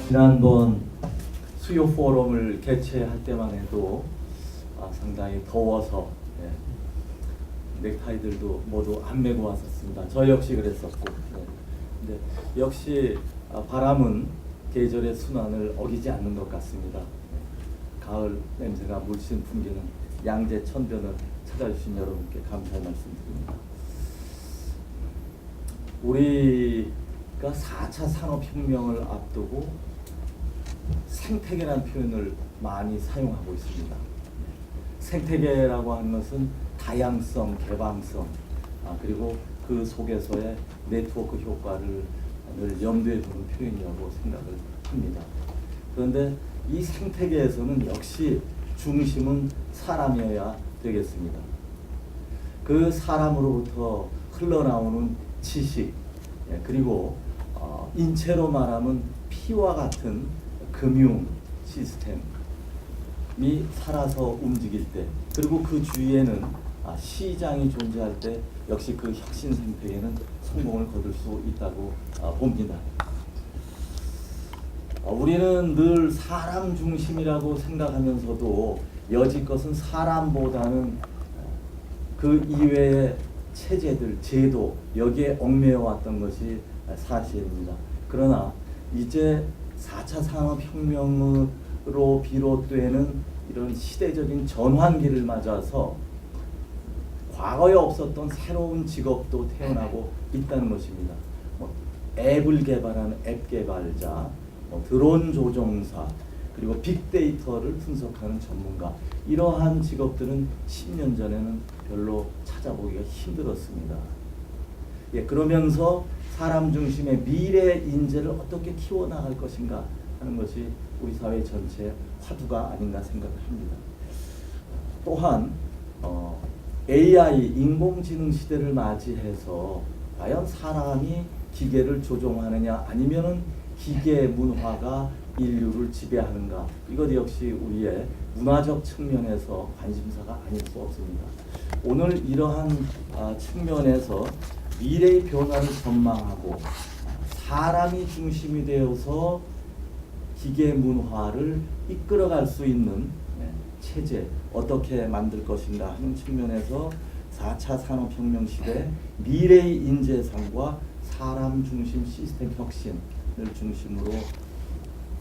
지난번 수요 포럼을 개최할 때만 해도 상당히 더워서 넥타이들도 모두 안 메고 왔었습니다. 저 역시 그랬었고, 근데 역시 바람은 계절의 순환을 어기지 않는 것 같습니다. 가을 냄새가 물씬 풍기는 양재 천변을 찾아주신 여러분께 감사의 말씀드립니다. 우리가 4차 산업혁명을 앞두고 생태계라는 표현을 많이 사용하고 있습니다. 생태계라고 하는 것은 다양성, 개방성, 그리고 그 속에서의 네트워크 효과를 늘 염두에 두는 표현이라고 생각을 합니다. 그런데 이 생태계에서는 역시 중심은 사람이어야 되겠습니다. 그 사람으로부터 흘러나오는 지식, 그리고 인체로 말하면 피와 같은 금융 시스템이 살아서 움직일 때, 그리고 그 주위에는 시장이 존재할 때 역시 그 혁신 생태계는 성공을 거둘 수 있다고 봅니다. 우리는 늘 사람 중심이라고 생각하면서도 여지껏은 사람보다는 그 이외의 체제들, 제도, 여기에 얽매여 왔던 것이 사실입니다. 그러나 이제 4차 산업혁명으로 비롯되는 이런 시대적인 전환기를 맞아서 과거에 없었던 새로운 직업도 태어나고 있다는 것입니다. 앱을 개발하는 앱 개발자, 드론 조종사, 그리고 빅데이터를 분석하는 전문가, 이러한 직업들은 10년 전에는 별로 찾아보기가 힘들었습니다. 그러면서 사람 중심의 미래 인재를 어떻게 키워나갈 것인가 하는 것이 우리 사회 전체의 화두가 아닌가 생각을 합니다. 또한 AI, 인공지능 시대를 맞이해서 과연 사람이 기계를 조종하느냐 아니면은 기계 문화가 인류를 지배하는가, 이것 역시 우리의 문화적 측면에서 관심사가 아닐 수 없습니다. 오늘 이러한 측면에서 미래의 변화를 전망하고 사람이 중심이 되어서 기계 문화를 이끌어갈 수 있는 체제 어떻게 만들 것인가 하는 측면에서 4차 산업혁명 시대 미래의 인재상과 사람 중심 시스템 혁신을 중심으로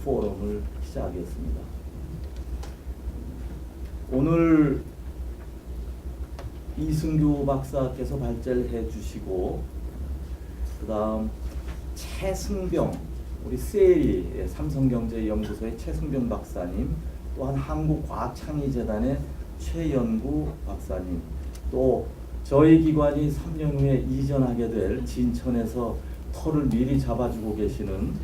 포럼을 시작하겠습니다. 오늘 이승규 박사께서 발제를 해주시고, 그 다음 최승병, 우리 세리 삼성경제연구소의 최승병 박사님, 또한 한국과학창의재단의 최연구 박사님, 또 저희 기관이 3년 후에 이전하게 될 진천에서 터를 미리 잡아주고 계시는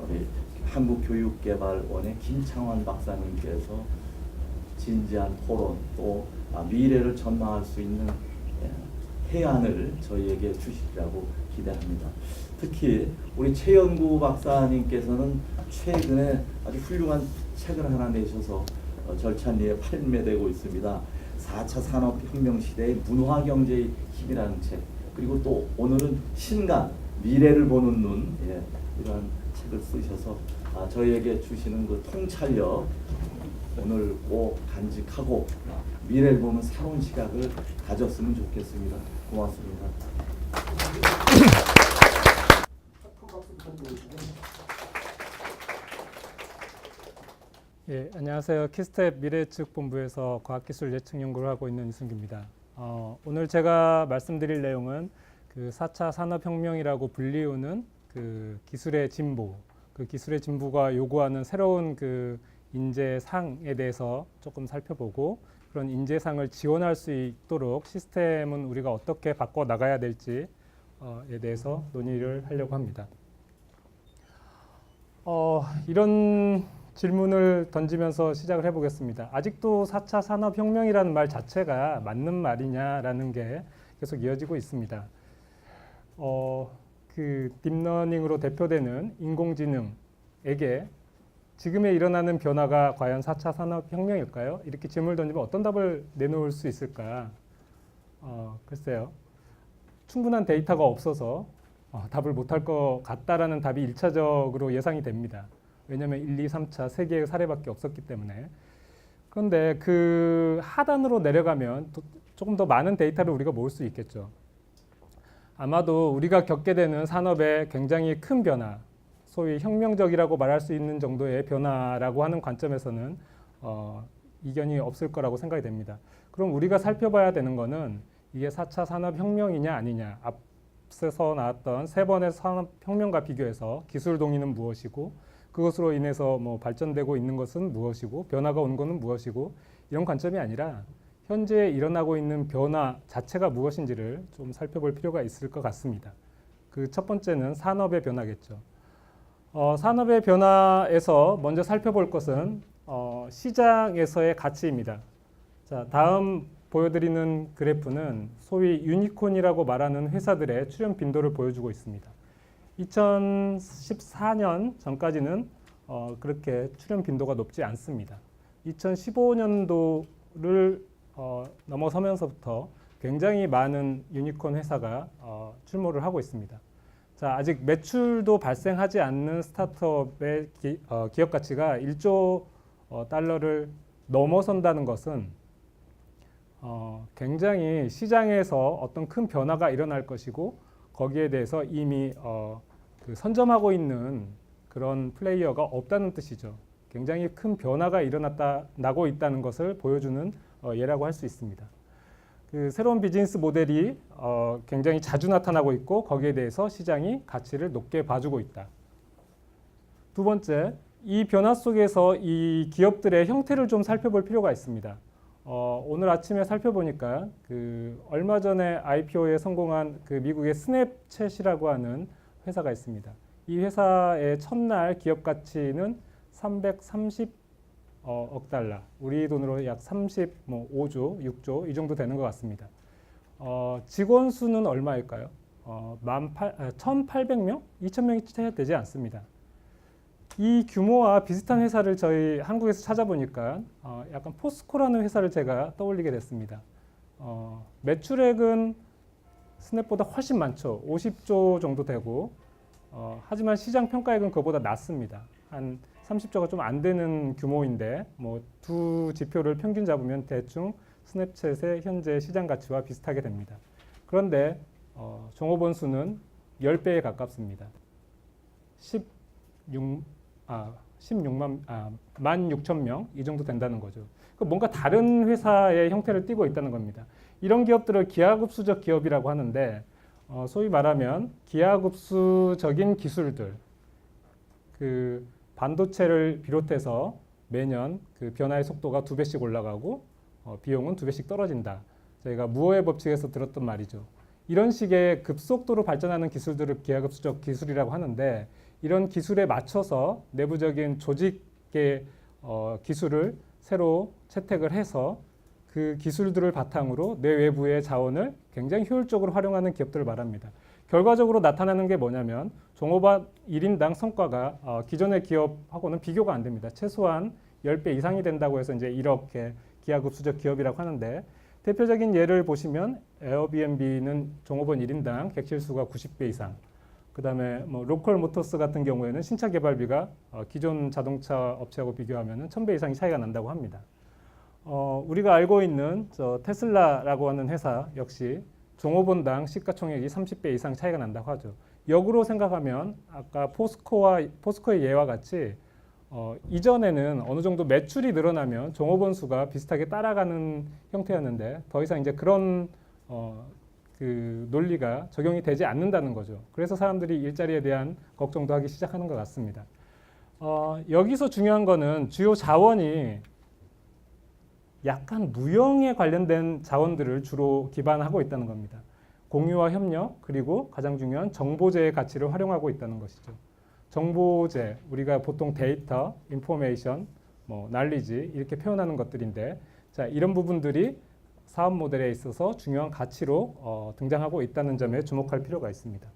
우리 한국교육개발원의 김창환 박사님께서 진지한 토론, 또 미래를 전망할 수 있는 해안을 저희에게 주시리라고 기대합니다. 특히 우리 최연구 박사님께서는 최근에 아주 훌륭한 책을 하나 내셔서 절찬리에 판매되고 있습니다. 4차 산업혁명 시대의 문화경제의 힘이라는 책, 그리고 또 오늘은 신간, 미래를 보는 눈, 이러한 책을 쓰셔서 저희에게 주시는 그 통찰력 오늘 꼭 간직하고 미래를 보는 새로운 시각을 가졌으면 좋겠습니다. 고맙습니다. 안녕하세요. 키스텝 미래예측 본부에서 과학기술 예측 연구를 하고 있는 이승규입니다. 오늘 제가 말씀드릴 내용은 그 4차 산업혁명이라고 불리우는 그 기술의 진보, 그 기술의 진보가 요구하는 새로운 그 인재상에 대해서 조금 살펴보고, 그런 인재상을 지원할 수 있도록 시스템은 우리가 어떻게 바꿔 나가야 될지에 대해서 논의를 하려고 합니다. 이런 질문을 던지면서 시작을 해보겠습니다. 아직도 4차 산업혁명이라는 말 자체가 맞는 말이냐라는 게 계속 이어지고 있습니다. 그 딥러닝으로 대표되는 인공지능에게 지금에 일어나는 변화가 과연 4차 산업혁명일까요? 이렇게 질문을 던지면 어떤 답을 내놓을 수 있을까? 글쎄요. 충분한 데이터가 없어서 답을 못할 것 같다라는 답이 1차적으로 예상이 됩니다. 왜냐하면 1, 2, 3차 세 개의 사례밖에 없었기 때문에. 그런데 그 하단으로 내려가면 조금 더 많은 데이터를 우리가 모을 수 있겠죠. 아마도 우리가 겪게 되는 산업의 굉장히 큰 변화, 소위 혁명적이라고 말할 수 있는 정도의 변화라고 하는 관점에서는 이견이 없을 거라고 생각이 됩니다. 그럼 우리가 살펴봐야 되는 거는 이게 4차 산업혁명이냐 아니냐, 앞서서 나왔던 세 번의 산업혁명과 비교해서 기술 동의는 무엇이고 그것으로 인해서 뭐 발전되고 있는 것은 무엇이고 변화가 온 것은 무엇이고 이런 관점이 아니라 현재 일어나고 있는 변화 자체가 무엇인지를 좀 살펴볼 필요가 있을 것 같습니다. 그 첫 번째는 산업의 변화겠죠. 산업의 변화에서 먼저 살펴볼 것은 시장에서의 가치입니다. 자, 다음 보여드리는 그래프는 소위 유니콘이라고 말하는 회사들의 출현 빈도를 보여주고 있습니다. 2014년 전까지는 그렇게 출현 빈도가 높지 않습니다. 2015년도를 넘어서면서부터 굉장히 많은 유니콘 회사가 출몰을 하고 있습니다. 자, 아직 매출도 발생하지 않는 스타트업의 기업 가치가 1조 달러를 넘어선다는 것은 굉장히 시장에서 어떤 큰 변화가 일어날 것이고 거기에 대해서 이미 선점하고 있는 그런 플레이어가 없다는 뜻이죠. 굉장히 큰 변화가 나고 있다는 것을 보여주는 예라고 할 수 있습니다. 그 새로운 비즈니스 모델이 굉장히 자주 나타나고 있고 거기에 대해서 시장이 가치를 높게 봐주고 있다. 두 번째, 이 변화 속에서 이 기업들의 형태를 좀 살펴볼 필요가 있습니다. 오늘 아침에 살펴보니까 그 얼마 전에 IPO에 성공한 그 미국의 스냅챗이라고 하는 회사가 있습니다. 이 회사의 첫날 기업 가치는 330억 달러, 우리 돈으로 약 35조, 6조 이 정도 되는 것 같습니다. 직원 수는 얼마일까요? 1,800명? 2,000명이 채 되지 않습니다. 이 규모와 비슷한 회사를 저희 한국에서 찾아보니까 약간 포스코라는 회사를 제가 떠올리게 됐습니다. 매출액은 스냅보다 훨씬 많죠. 50조 정도 되고 하지만 시장 평가액은 그보다 낮습니다. 한 30조가 좀 안 되는 규모인데 뭐 두 지표를 평균 잡으면 대충 스냅챗의 현재 시장 가치와 비슷하게 됩니다. 그런데 종업원 수는 10배에 가깝습니다. 16,000명 이 정도 된다는 거죠. 뭔가 다른 회사의 형태를 띠고 있다는 겁니다. 이런 기업들을 기하급수적 기업이라고 하는데 소위 말하면 기하급수적인 기술들, 그 반도체를 비롯해서 매년 그 변화의 속도가 2배씩 올라가고 비용은 2배씩 떨어진다. 저희가 무어의 법칙에서 들었던 말이죠. 이런 식의 급속도로 발전하는 기술들을 기하급수적 기술이라고 하는데 이런 기술에 맞춰서 내부적인 조직의 기술을 새로 채택을 해서 그 기술들을 바탕으로 내 외부의 자원을 굉장히 효율적으로 활용하는 기업들을 말합니다. 결과적으로 나타나는 게 뭐냐면 종업원 1인당 성과가 기존의 기업하고는 비교가 안 됩니다. 최소한 10배 이상이 된다고 해서 이제 이렇게 기하급수적 기업이라고 하는데 대표적인 예를 보시면 에어비앤비는 종업원 1인당 객실수가 90배 이상, 그 다음에 뭐 로컬 모터스 같은 경우에는 신차 개발비가 기존 자동차 업체하고 비교하면 1000배 이상이 차이가 난다고 합니다. 우리가 알고 있는 테슬라라고 하는 회사 역시 종업원당 시가총액이 30배 이상 차이가 난다고 하죠. 역으로 생각하면 아까 포스코의 예와 같이 이전에는 어느 정도 매출이 늘어나면 종업원 수가 비슷하게 따라가는 형태였는데 더 이상 이제 그런 그 논리가 적용이 되지 않는다는 거죠. 그래서 사람들이 일자리에 대한 걱정도 하기 시작하는 것 같습니다. 여기서 중요한 거는 주요 자원이 약간 무형에 관련된 자원들을 주로 기반하고 있다는 겁니다. 공유와 협력, 그리고 가장 중요한 정보제의 가치를 활용하고 있다는 것이죠. 정보제, 우리가 보통 데이터, 인포메이션, 날리지 이렇게 표현하는 것들인데, 자, 이런 부분들이 사업 모델에 있어서 중요한 가치로 등장하고 있다는 점에 주목할 필요가 있습니다.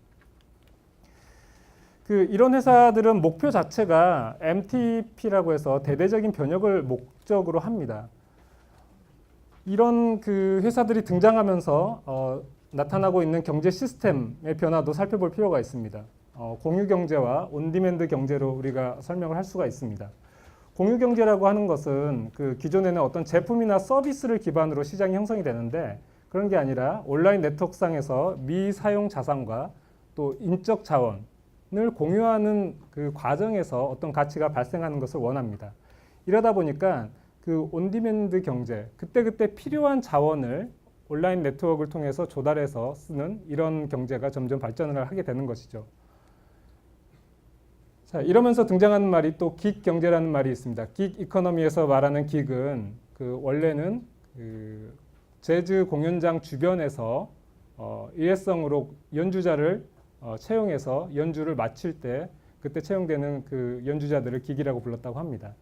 이런 회사들은 목표 자체가 MTP라고 해서 대대적인 변혁을 목적으로 합니다. 이런 그 회사들이 등장하면서 나타나고 있는 경제 시스템의 변화도 살펴볼 필요가 있습니다. 공유 경제와 온디맨드 경제로 우리가 설명을 할 수가 있습니다. 공유 경제라고 하는 것은 그 기존에는 어떤 제품이나 서비스를 기반으로 시장이 형성이 되는데 그런 게 아니라 온라인 네트워크상에서 미사용 자산과 또 인적 자원을 공유하는 그 과정에서 어떤 가치가 발생하는 것을 원합니다. 이러다 보니까 그 온디맨드 경제, 그때그때 필요한 자원을 온라인 네트워크를 통해서 조달해서 쓰는 이런 경제가 점점 발전을 하게 되는 것이죠. 자, 이러면서 등장하는 말이 또 긱 경제라는 말이 있습니다. 긱 이코노미에서 말하는 긱은 그 원래는 그 재즈 공연장 주변에서 일회성으로 연주자를 채용해서 연주를 마칠 때 그때 채용되는 그 연주자들을 긱이라고 불렀다고 합니다.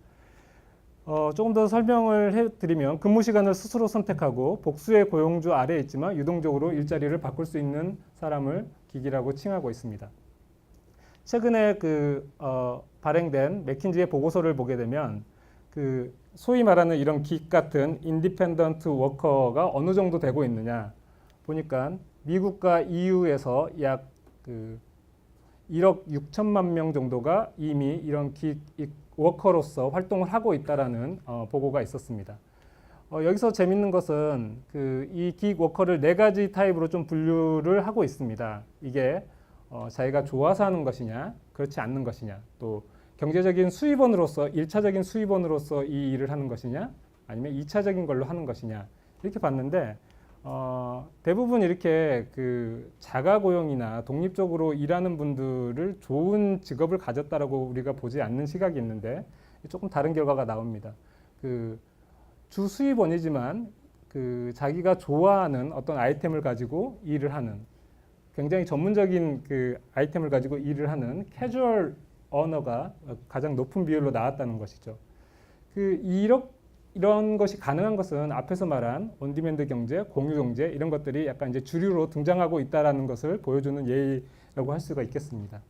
조금 더 설명을 해드리면 근무 시간을 스스로 선택하고 복수의 고용주 아래에 있지만 유동적으로 일자리를 바꿀 수 있는 사람을 긱이라고 칭하고 있습니다. 최근에 발행된 맥킨지의 보고서를 보게 되면 그 소위 말하는 이런 긱 같은 인디펜던트 워커가 어느 정도 되고 있느냐 보니까 미국과 EU에서 약 1억 6천만 명 정도가 이미 이런 긱 워커로서 활동을 하고 있다라는 보고가 있었습니다. 여기서 재밌는 것은 이 긱 워커를 4가지 타입으로 좀 분류를 하고 있습니다. 이게 자기가 좋아서 하는 것이냐, 그렇지 않는 것이냐, 또 경제적인 수입원으로서 1차적인 수입원으로서 이 일을 하는 것이냐, 아니면 2차적인 걸로 하는 것이냐 이렇게 봤는데 대부분 이렇게 그 자가 고용이나 독립적으로 일하는 분들을 좋은 직업을 가졌다라고 우리가 보지 않는 시각이 있는데 조금 다른 결과가 나옵니다. 그 주 수입원이지만 그 자기가 좋아하는 어떤 아이템을 가지고 일을 하는 굉장히 전문적인 그 아이템을 가지고 일을 하는 캐주얼 어너가 가장 높은 비율로 나왔다는 것이죠. 이런 것이 가능한 것은 앞에서 말한 온디맨드 경제, 공유 경제 이런 것들이 약간 이제 주류로 등장하고 있다라는 것을 보여주는 예라고 할 수가 있겠습니다.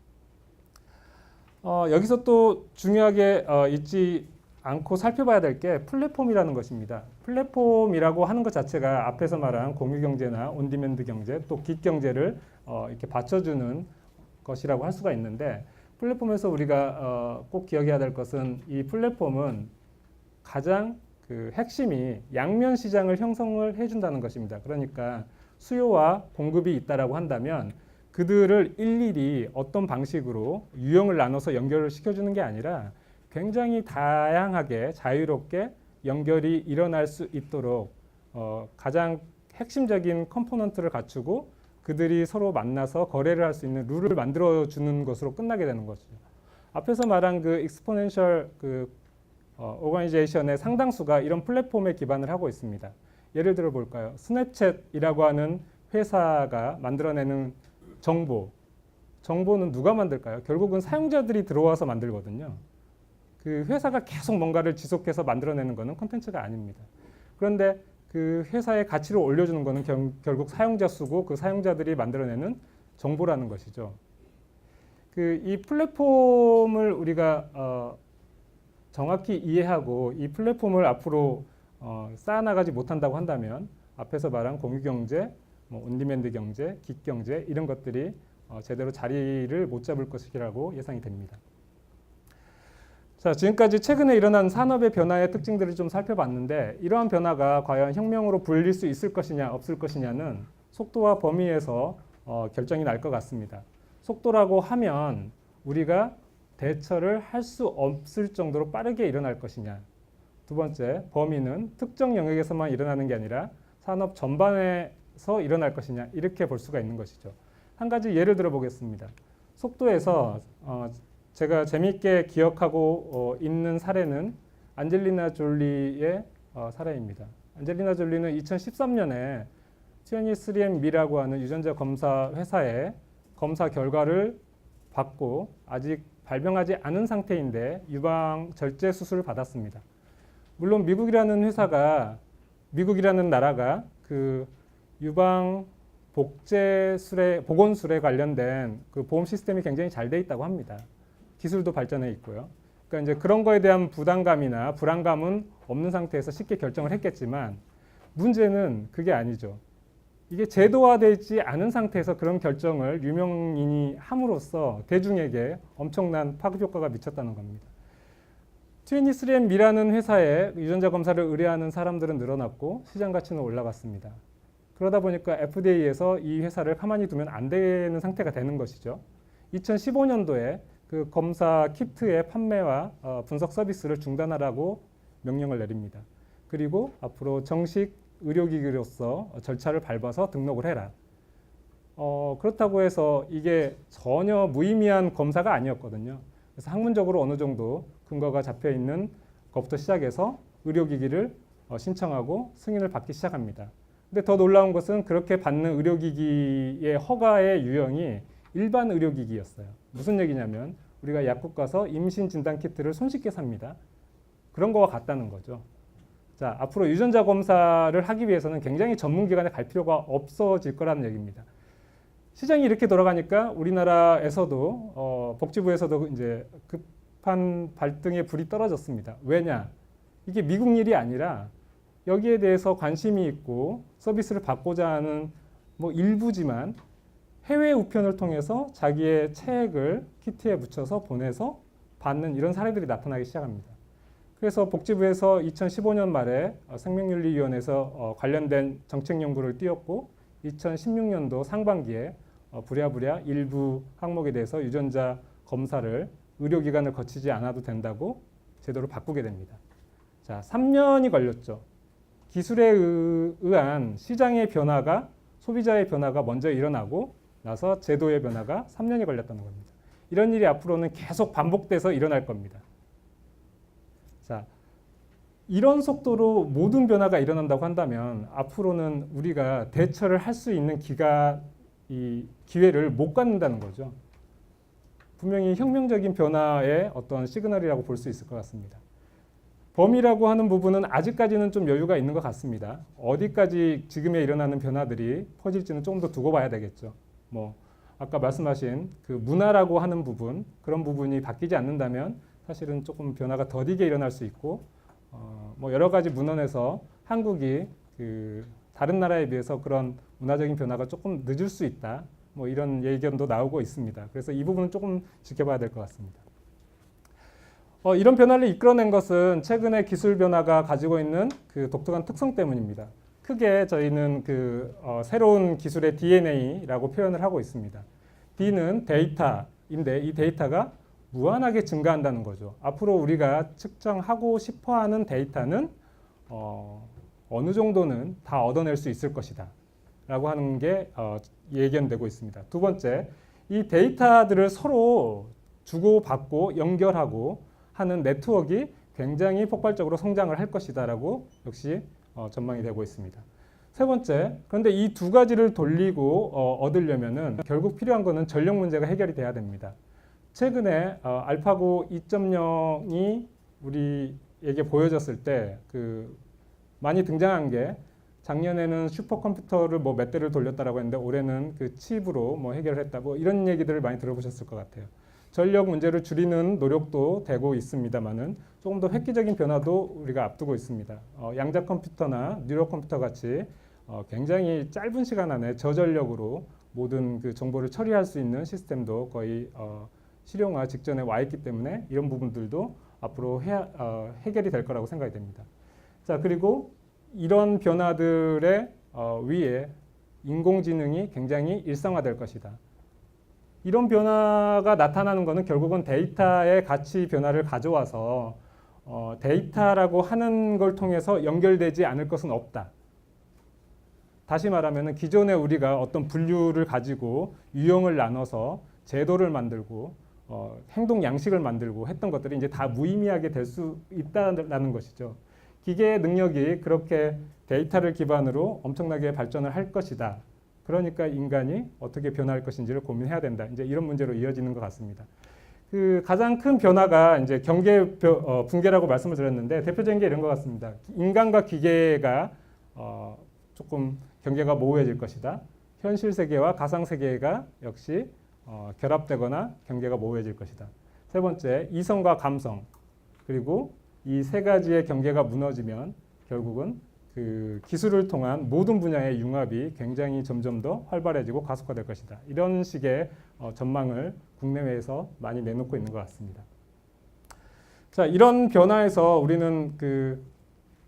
여기서 또 중요하게 잊지 않고 살펴봐야 될 게 플랫폼이라는 것입니다. 플랫폼이라고 하는 것 자체가 앞에서 말한 공유 경제나 온디맨드 경제, 또 긱 경제를 이렇게 받쳐주는 것이라고 할 수가 있는데 플랫폼에서 우리가 꼭 기억해야 될 것은 이 플랫폼은 가장 그 핵심이 양면 시장을 형성을 해준다는 것입니다. 그러니까 수요와 공급이 있다라고 한다면 그들을 일일이 어떤 방식으로 유형을 나눠서 연결을 시켜주는 게 아니라 굉장히 다양하게 자유롭게 연결이 일어날 수 있도록 가장 핵심적인 컴포넌트를 갖추고 그들이 서로 만나서 거래를 할 수 있는 룰을 만들어주는 것으로 끝나게 되는 것이죠. 앞에서 말한 그 익스포넨셜 오거니제이션의 상당수가 이런 플랫폼에 기반을 하고 있습니다. 예를 들어 볼까요? 스냅챗이라고 하는 회사가 만들어내는 정보는 누가 만들까요? 결국은 사용자들이 들어와서 만들거든요. 그 회사가 계속 뭔가를 지속해서 만들어내는 것은 콘텐츠가 아닙니다. 그런데 그 회사의 가치를 올려주는 것은 결국 사용자 수고 그 사용자들이 만들어내는 정보라는 것이죠. 이 플랫폼을 우리가 정확히 이해하고 이 플랫폼을 앞으로 쌓아나가지 못한다고 한다면 앞에서 말한 공유경제, 온디맨드 경제, 긱 경제 이런 것들이 제대로 자리를 못 잡을 것이라고 예상이 됩니다. 자, 지금까지 최근에 일어난 산업의 변화의 특징들을 좀 살펴봤는데 이러한 변화가 과연 혁명으로 불릴 수 있을 것이냐 없을 것이냐는 속도와 범위에서 결정이 날 것 같습니다. 속도라고 하면 우리가 대처를 할 수 없을 정도로 빠르게 일어날 것이냐. 두 번째, 범위는 특정 영역에서만 일어나는 게 아니라 산업 전반에서 일어날 것이냐. 이렇게 볼 수가 있는 것이죠. 한 가지 예를 들어 보겠습니다. 속도에서 제가 재미있게 기억하고 있는 사례는 안젤리나 졸리의 사례입니다. 안젤리나 졸리는 2013년에 23andMe라고 하는 유전자 검사 회사에 검사 결과를 받고 아직 발병하지 않은 상태인데 유방 절제 수술을 받았습니다. 물론 미국이라는 나라가 그 유방 보건술에 관련된 그 보험 시스템이 굉장히 잘 돼 있다고 합니다. 기술도 발전해 있고요. 그러니까 이제 그런 거에 대한 부담감이나 불안감은 없는 상태에서 쉽게 결정을 했겠지만 문제는 그게 아니죠. 이게 제도화되지 않은 상태에서 그런 결정을 유명인이 함으로써 대중에게 엄청난 파급 효과가 미쳤다는 겁니다. 23andMe라는 회사에 유전자 검사를 의뢰하는 사람들은 늘어났고 시장 가치는 올라갔습니다. 그러다 보니까 FDA에서 이 회사를 가만히 두면 안 되는 상태가 되는 것이죠. 2015년도에 그 검사 키트의 판매와 분석 서비스를 중단하라고 명령을 내립니다. 그리고 앞으로 정식 의료기기로서 절차를 밟아서 등록을 해라. 그렇다고 해서 이게 전혀 무의미한 검사가 아니었거든요. 그래서 학문적으로 어느 정도 근거가 잡혀 있는 것부터 시작해서 의료기기를 신청하고 승인을 받기 시작합니다. 근데 더 놀라운 것은 그렇게 받는 의료기기의 허가의 유형이 일반 의료기기였어요. 무슨 얘기냐면 우리가 약국 가서 임신 진단 키트를 손쉽게 삽니다. 그런 거와 같다는 거죠. 자, 앞으로 유전자 검사를 하기 위해서는 굉장히 전문 기관에 갈 필요가 없어질 거라는 얘기입니다. 시장이 이렇게 돌아가니까 우리나라에서도 복지부에서도 이제 급한 발등에 불이 떨어졌습니다. 왜냐? 이게 미국 일이 아니라 여기에 대해서 관심이 있고 서비스를 받고자 하는 뭐 일부지만 해외 우편을 통해서 자기의 체액을 키트에 묻혀서 보내서 받는 이런 사례들이 나타나기 시작합니다. 그래서 복지부에서 2015년 말에 생명윤리위원회에서 관련된 정책 연구를 띄웠고 2016년도 상반기에 부랴부랴 일부 항목에 대해서 유전자 검사를 의료기관을 거치지 않아도 된다고 제도를 바꾸게 됩니다. 자, 3년이 걸렸죠. 기술에 의한 시장의 변화가 소비자의 변화가 먼저 일어나고 나서 제도의 변화가 3년이 걸렸다는 겁니다. 이런 일이 앞으로는 계속 반복돼서 일어날 겁니다. 자, 이런 속도로 모든 변화가 일어난다고 한다면 앞으로는 우리가 대처를 할 수 있는 기회를 못 갖는다는 거죠. 분명히 혁명적인 변화의 어떤 시그널이라고 볼 수 있을 것 같습니다. 범위라고 하는 부분은 아직까지는 좀 여유가 있는 것 같습니다. 어디까지 지금에 일어나는 변화들이 퍼질지는 조금 더 두고 봐야 되겠죠. 뭐 아까 말씀하신 그 문화라고 하는 부분, 그런 부분이 바뀌지 않는다면 사실은 조금 변화가 더디게 일어날 수 있고 뭐 여러 가지 문헌에서 한국이 그 다른 나라에 비해서 그런 문화적인 변화가 조금 늦을 수 있다. 뭐 이런 예견도 나오고 있습니다. 그래서 이 부분은 조금 지켜봐야 될 것 같습니다. 이런 변화를 이끌어낸 것은 최근의 기술 변화가 가지고 있는 그 독특한 특성 때문입니다. 크게 저희는 새로운 기술의 DNA라고 표현을 하고 있습니다. D는 데이터인데 이 데이터가 무한하게 증가한다는 거죠. 앞으로 우리가 측정하고 싶어하는 데이터는 어느 정도는 다 얻어낼 수 있을 것이다 라고 하는 게 예견되고 있습니다. 두 번째, 이 데이터들을 서로 주고받고 연결하고 하는 네트워크가 굉장히 폭발적으로 성장을 할 것이다 라고 역시 전망이 되고 있습니다. 세 번째, 그런데 이 두 가지를 돌리고 얻으려면은 결국 필요한 것은 전력 문제가 해결이 돼야 됩니다. 최근에 알파고 2.0이 우리에게 보여졌을 때 많이 등장한 게 작년에는 슈퍼컴퓨터를 뭐 몇 대를 돌렸다라고 했는데 올해는 그 칩으로 뭐 해결을 했다. 뭐 이런 얘기들을 많이 들어보셨을 것 같아요. 전력 문제를 줄이는 노력도 되고 있습니다만은 조금 더 획기적인 변화도 우리가 앞두고 있습니다. 양자 컴퓨터나 뉴럴 컴퓨터 같이 굉장히 짧은 시간 안에 저전력으로 모든 그 정보를 처리할 수 있는 시스템도 거의 실용화 직전에 와 있기 때문에 이런 부분들도 앞으로 해결이 될 거라고 생각이 됩니다. 자, 그리고 이런 변화들의 위에 인공지능이 굉장히 일상화될 것이다. 이런 변화가 나타나는 것은 결국은 데이터의 가치 변화를 가져와서 데이터라고 하는 걸 통해서 연결되지 않을 것은 없다. 다시 말하면 기존에 우리가 어떤 분류를 가지고 유형을 나눠서 제도를 만들고 행동 양식을 만들고 했던 것들이 이제 다 무의미하게 될 수 있다는 것이죠. 기계의 능력이 그렇게 데이터를 기반으로 엄청나게 발전을 할 것이다. 그러니까 인간이 어떻게 변화할 것인지를 고민해야 된다. 이제 이런 문제로 이어지는 것 같습니다. 가장 큰 변화가 이제 경계 붕괴라고 말씀을 드렸는데 대표적인 게 이런 것 같습니다. 인간과 기계가 조금 경계가 모호해질 것이다. 현실 세계와 가상 세계가 역시 결합되거나 경계가 모호해질 것이다. 세 번째, 이성과 감성. 그리고 이 세 가지의 경계가 무너지면 결국은 그 기술을 통한 모든 분야의 융합이 굉장히 점점 더 활발해지고 가속화될 것이다. 이런 식의 전망을 국내외에서 많이 내놓고 있는 것 같습니다. 자, 이런 변화에서 우리는 그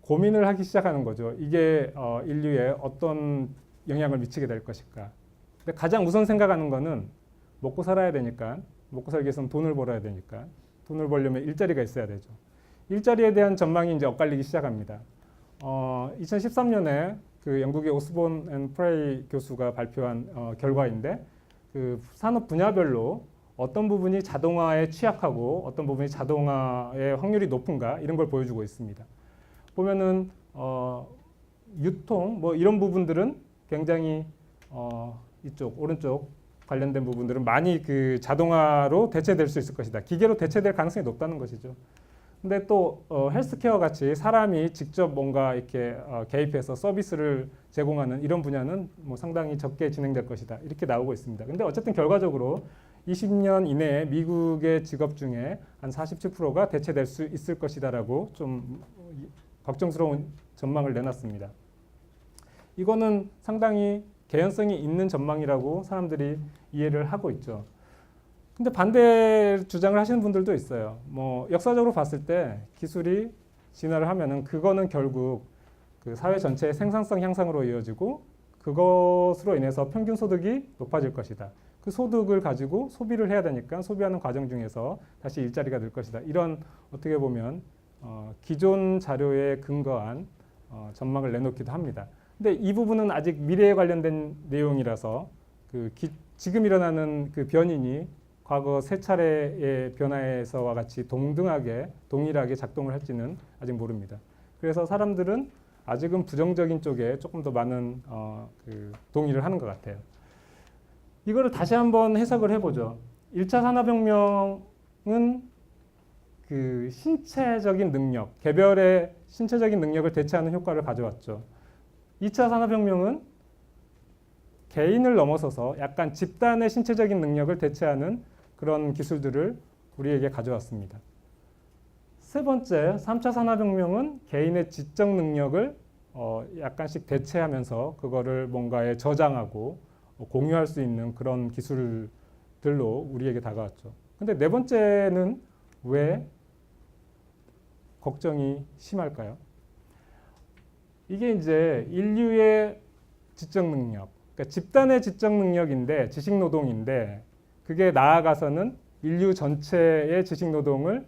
고민을 하기 시작하는 거죠. 이게 인류에 어떤 영향을 미치게 될 것일까. 근데 가장 우선 생각하는 거는 먹고 살아야 되니까, 먹고 살기 위해서는 돈을 벌어야 되니까, 돈을 벌려면 일자리가 있어야 되죠. 일자리에 대한 전망이 이제 엇갈리기 시작합니다. 2013년에 그 영국의 오스본 앤 프레이 교수가 발표한 결과인데, 그 산업 분야별로 어떤 부분이 자동화에 취약하고 어떤 부분이 자동화의 확률이 높은가 이런 걸 보여주고 있습니다. 보면은 유통 뭐 이런 부분들은 굉장히 이쪽 오른쪽 관련된 부분들은 많이 그 자동화로 대체될 수 있을 것이다. 기계로 대체될 가능성이 높다는 것이죠. 근데 또 헬스케어 같이 사람이 직접 뭔가 이렇게 개입해서 서비스를 제공하는 이런 분야는 뭐 상당히 적게 진행될 것이다. 이렇게 나오고 있습니다. 근데 어쨌든 결과적으로 20년 이내에 미국의 직업 중에 한 47%가 대체될 수 있을 것이다라고 좀 걱정스러운 전망을 내놨습니다. 이거는 상당히 개연성이 있는 전망이라고 사람들이 이해를 하고 있죠. 근데 반대 주장을 하시는 분들도 있어요. 뭐 역사적으로 봤을 때 기술이 진화를 하면은 그거는 결국 그 사회 전체의 생산성 향상으로 이어지고 그것으로 인해서 평균 소득이 높아질 것이다. 그 소득을 가지고 소비를 해야 되니까 소비하는 과정 중에서 다시 일자리가 늘 것이다. 이런 어떻게 보면 기존 자료에 근거한 전망을 내놓기도 합니다. 근데 이 부분은 아직 미래에 관련된 내용이라서 지금 일어나는 그 변인이 과거 세 차례의 변화에서와 같이 동일하게 작동을 할지는 아직 모릅니다. 그래서 사람들은 아직은 부정적인 쪽에 조금 더 많은 동의를 하는 것 같아요. 이거를 다시 한번 해석을 해보죠. 1차 산업혁명은 그 신체적인 능력, 개별의 신체적인 능력을 대체하는 효과를 가져왔죠. 2차 산업혁명은 개인을 넘어서서 약간 집단의 신체적인 능력을 대체하는 그런 기술들을 우리에게 가져왔습니다. 세 번째, 3차 산업혁명은 개인의 지적 능력을 약간씩 대체하면서 그거를 뭔가에 저장하고 공유할 수 있는 그런 기술들로 우리에게 다가왔죠. 근데 네 번째는 왜 걱정이 심할까요? 이게 이제 인류의 지적 능력, 그러니까 집단의 지적 능력인데 지식 노동인데 그게 나아가서는 인류 전체의 지식 노동을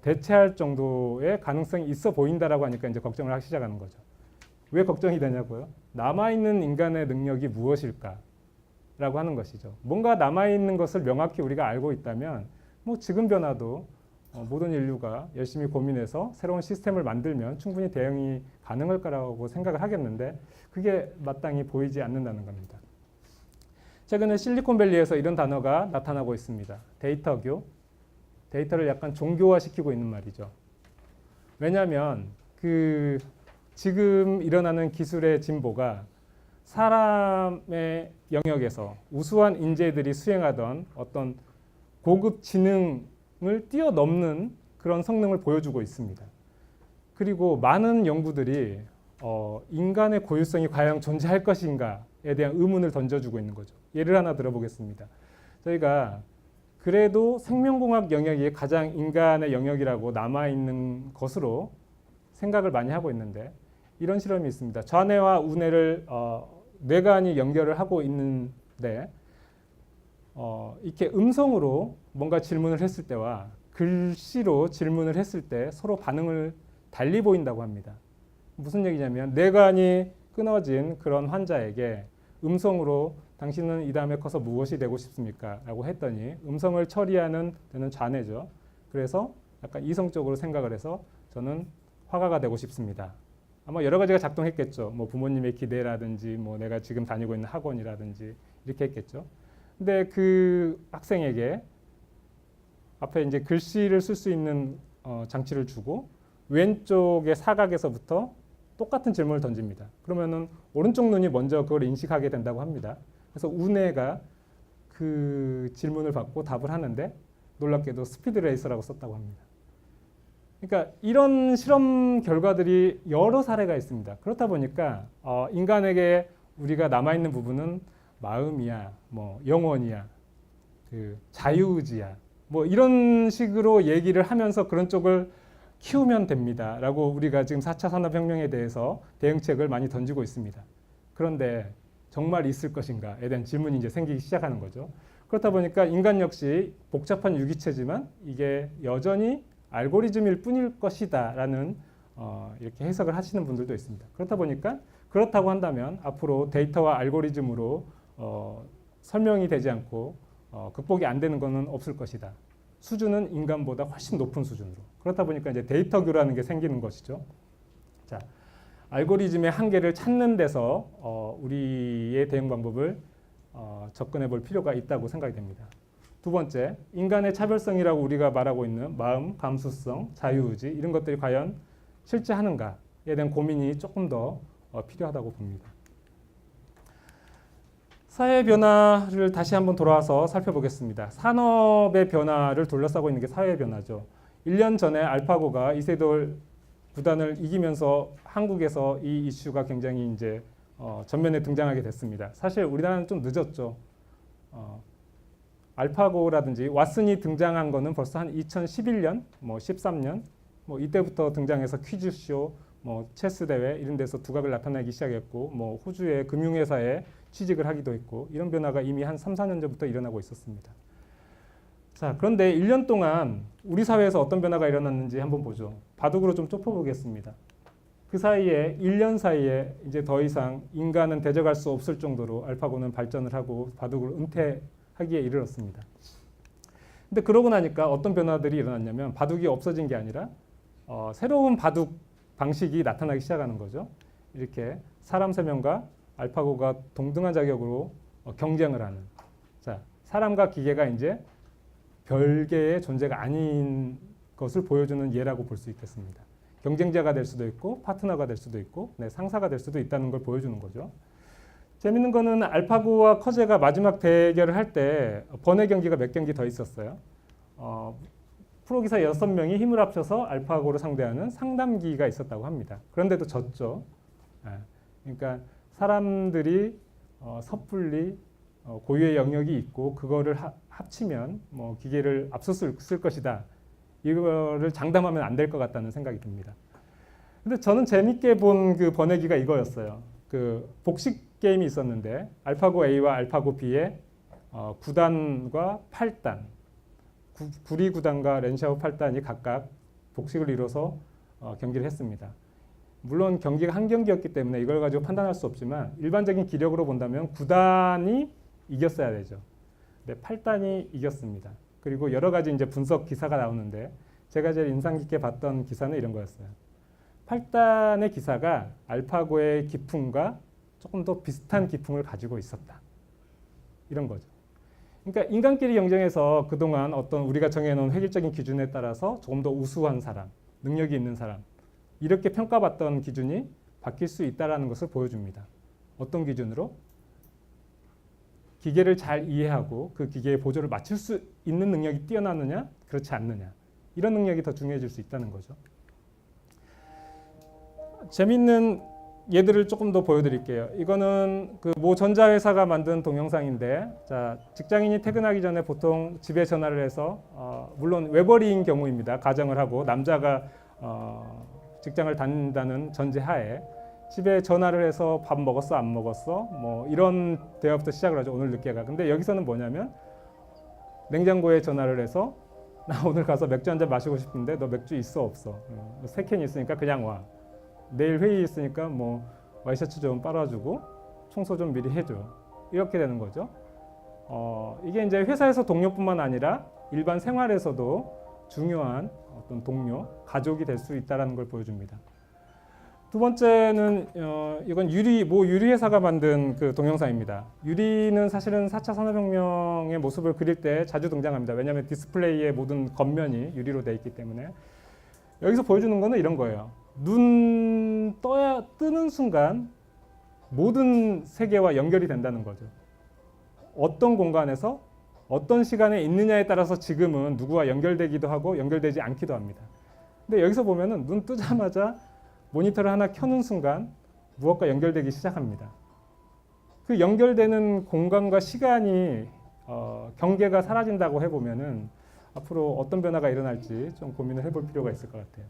대체할 정도의 가능성이 있어 보인다라고 하니까 이제 걱정을 하기 시작하는 거죠. 왜 걱정이 되냐고요? 남아있는 인간의 능력이 무엇일까? 라고 하는 것이죠. 뭔가 남아있는 것을 명확히 우리가 알고 있다면 뭐 지금 변화도 모든 인류가 열심히 고민해서 새로운 시스템을 만들면 충분히 대응이 가능할 거라고 생각을 하겠는데 그게 마땅히 보이지 않는다는 겁니다. 최근에 실리콘밸리에서 이런 단어가 나타나고 있습니다. 데이터교. 데이터를 약간 종교화시키고 있는 말이죠. 왜냐하면 지금 일어나는 기술의 진보가 사람의 영역에서 우수한 인재들이 수행하던 어떤 고급 지능을 뛰어넘는 그런 성능을 보여주고 있습니다. 그리고 많은 연구들이 인간의 고유성이 과연 존재할 것인가에 대한 의문을 던져주고 있는 거죠. 예를 하나 들어보겠습니다. 저희가 그래도 생명공학 영역이 가장 인간의 영역이라고 남아있는 것으로 생각을 많이 하고 있는데 이런 실험이 있습니다. 좌뇌와 우뇌를 뇌관이 연결을 하고 있는데 이렇게 음성으로 뭔가 질문을 했을 때와 글씨로 질문을 했을 때 서로 반응을 달리 보인다고 합니다. 무슨 얘기냐면 뇌관이 끊어진 그런 환자에게 음성으로 당신은 이 다음에 커서 무엇이 되고 싶습니까? 라고 했더니 음성을 처리하는 데는 좌뇌죠. 그래서 약간 이성적으로 생각을 해서 저는 화가가 되고 싶습니다. 아마 여러 가지가 작동했겠죠. 뭐 부모님의 기대라든지 뭐 내가 지금 다니고 있는 학원이라든지 이렇게 했겠죠. 근데 그 학생에게 앞에 이제 글씨를 쓸 수 있는 장치를 주고 왼쪽의 사각에서부터 똑같은 질문을 던집니다. 그러면은 오른쪽 눈이 먼저 그걸 인식하게 된다고 합니다. 그래서 우뇌가 그 질문을 받고 답을 하는데 놀랍게도 스피드 레이서라고 썼다고 합니다. 그러니까 이런 실험 결과들이 여러 사례가 있습니다. 그렇다 보니까 인간에게 우리가 남아있는 부분은 마음이야, 뭐 영혼이야, 그 자유의지야, 뭐 이런 식으로 얘기를 하면서 그런 쪽을 키우면 됩니다라고 우리가 지금 4차 산업혁명에 대해서 대응책을 많이 던지고 있습니다. 그런데 정말 있을 것인가에 대한 질문이 이제 생기기 시작하는 거죠. 그렇다 보니까 인간 역시 복잡한 유기체지만 이게 여전히 알고리즘일 뿐일 것이다라는 이렇게 해석을 하시는 분들도 있습니다. 그렇다 보니까 그렇다고 한다면 앞으로 데이터와 알고리즘으로 설명이 되지 않고 극복이 안 되는 것은 없을 것이다. 수준은 인간보다 훨씬 높은 수준으로. 그렇다 보니까 이제 데이터 교라는 게 생기는 것이죠. 자, 알고리즘의 한계를 찾는 데서 우리의 대응 방법을 접근해 볼 필요가 있다고 생각이 됩니다. 두 번째, 인간의 차별성이라고 우리가 말하고 있는 마음, 감수성, 자유의지 이런 것들이 과연 실제하는가에 대한 고민이 조금 더 필요하다고 봅니다. 사회 변화를 다시 한번 돌아와서 살펴보겠습니다. 산업의 변화를 둘러싸고 있는 게 사회 변화죠. 1년 전에 알파고가 이세돌 구단을 이기면서 한국에서 이 이슈가 굉장히 이제 전면에 등장하게 됐습니다. 사실 우리나라는 좀 늦었죠. 알파고라든지 왓슨이 등장한 거는 벌써 한 2011년, 뭐 13년, 뭐 이때부터 등장해서 퀴즈쇼, 뭐 체스 대회 이런 데서 두각을 나타내기 시작했고, 뭐 호주의 금융회사에 취직을 하기도 했고, 이런 변화가 이미 한 3, 4년 전부터 일어나고 있었습니다. 자, 그런데 1년 동안 우리 사회에서 어떤 변화가 일어났는지 한번 보죠. 바둑으로 좀 좁혀보겠습니다. 그 사이에 1년 사이에 이제 더 이상 인간은 대적할 수 없을 정도로 알파고는 발전을 하고 바둑을 은퇴하기에 이르렀습니다. 근데 그러고 나니까 어떤 변화들이 일어났냐면 바둑이 없어진 게 아니라 새로운 바둑 방식이 나타나기 시작하는 거죠. 이렇게 사람 3명과 알파고가 동등한 자격으로 경쟁을 하는. 자, 사람과 기계가 이제 별개의 존재가 아닌 것을 보여주는 예라고 볼 수 있겠습니다. 경쟁자가 될 수도 있고 파트너가 될 수도 있고 상사가 될 수도 있다는 걸 보여주는 거죠. 재밌는 거는 알파고와 커제가 마지막 대결을 할 때 번외 경기가 몇 경기 더 있었어요. 프로기사 6명이 힘을 합쳐서 알파고를 상대하는 상담기가 있었다고 합니다. 그런데도 졌죠. 그러니까 사람들이 섣불리 고유의 영역이 있고 그거를 합치면 뭐 기계를 앞설 수 있을 것이다. 이거를 장담하면 안 될 것 같다는 생각이 듭니다. 근데 저는 재밌게 본 그 번외기가 이거였어요. 그 복식 게임이 있었는데 알파고 A와 알파고 B의 9단과 8단, 구리 9단과 렌샤오 8단이 각각 복식을 이뤄서 경기를 했습니다. 물론 경기가 한 경기였기 때문에 이걸 가지고 판단할 수 없지만 일반적인 기력으로 본다면 9단이 이겼어야 되죠. 근데 8단이 이겼습니다. 그리고 여러 가지 이제 분석 기사가 나오는데 제가 제일 인상 깊게 봤던 기사는 이런 거였어요. 8단의 기사가 알파고의 기풍과 조금 더 비슷한 기풍을 가지고 있었다. 이런 거죠. 그러니까 인간끼리 경쟁에서 그동안 어떤 우리가 정해놓은 획일적인 기준에 따라서 조금 더 우수한 사람, 능력이 있는 사람 이렇게 평가받던 기준이 바뀔 수 있다는 것을 보여줍니다. 어떤 기준으로? 기계를 잘 이해하고 그 기계의 보조를 맞출 수 있는 능력이 뛰어나느냐, 그렇지 않느냐. 이런 능력이 더 중요해질 수 있다는 거죠. 재밌는 예들을 조금 더 보여드릴게요. 이거는 그 모 전자회사가 만든 동영상인데, 자, 직장인이 퇴근하기 전에 보통 집에 전화를 해서 물론 외벌이인 경우입니다. 가정을 하고 남자가 직장을 다닌다는 전제하에 집에 전화를 해서 밥 먹었어 안 먹었어 뭐 이런 대화부터 시작을 하죠. 오늘 늦게 가. 근데 여기서는 뭐냐면 냉장고에 전화를 해서 나 오늘 가서 맥주 한잔 마시고 싶은데 너 맥주 있어 없어? 3캔 있으니까 그냥 와. 내일 회의 있으니까 뭐 와이셔츠 좀 빨아주고 청소 좀 미리 해줘. 이렇게 되는 거죠. 이게 이제 회사에서 동료뿐만 아니라 일반 생활에서도 중요한 어떤 동료, 가족이 될 수 있다는 걸 보여줍니다. 두 번째는 이건 모 유리 회사가 만든 그 동영상입니다. 유리는 사실은 4차 산업혁명의 모습을 그릴 때 자주 등장합니다. 왜냐하면 디스플레이의 모든 겉면이 유리로 되어 있기 때문에. 여기서 보여주는 거는 이런 거예요. 눈 뜨는 순간 모든 세계와 연결이 된다는 거죠. 어떤 공간에서 어떤 시간에 있느냐에 따라서 지금은 누구와 연결되기도 하고 연결되지 않기도 합니다. 근데 여기서 보면은 눈 뜨자마자 모니터를 하나 켜는 순간 무엇과 연결되기 시작합니다. 그 연결되는 공간과 시간이 경계가 사라진다고 해보면은 앞으로 어떤 변화가 일어날지 좀 고민을 해볼 필요가 있을 것 같아요.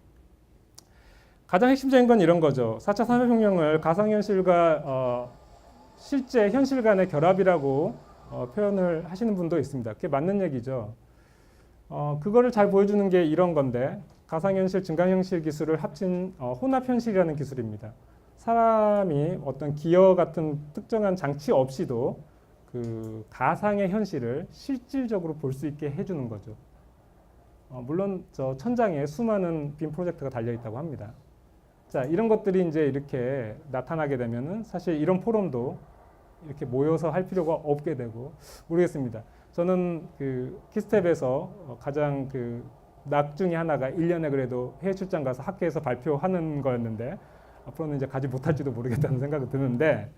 가장 핵심적인 건 이런 거죠. 4차 산업혁명을 가상현실과 실제 현실 간의 결합이라고 표현을 하시는 분도 있습니다. 그게 맞는 얘기죠. 그거를 잘 보여주는 게 이런 건데 가상현실, 증강현실 기술을 합친 혼합현실이라는 기술입니다. 사람이 어떤 기어 같은 특정한 장치 없이도 그 가상의 현실을 실질적으로 볼 수 있게 해주는 거죠. 물론 저 천장에 수많은 빔 프로젝터가 달려 있다고 합니다. 자, 이런 것들이 이제 이렇게 나타나게 되면은 사실 이런 포럼도 이렇게 모여서 할 필요가 없게 되고 모르겠습니다. 저는 그 키스텝에서 가장 그 낙 중에 하나가 1년에 그래도 해외 출장 가서 학회에서 발표하는 거였는데 앞으로는 이제 가지 못할지도 모르겠다는 생각이 드는데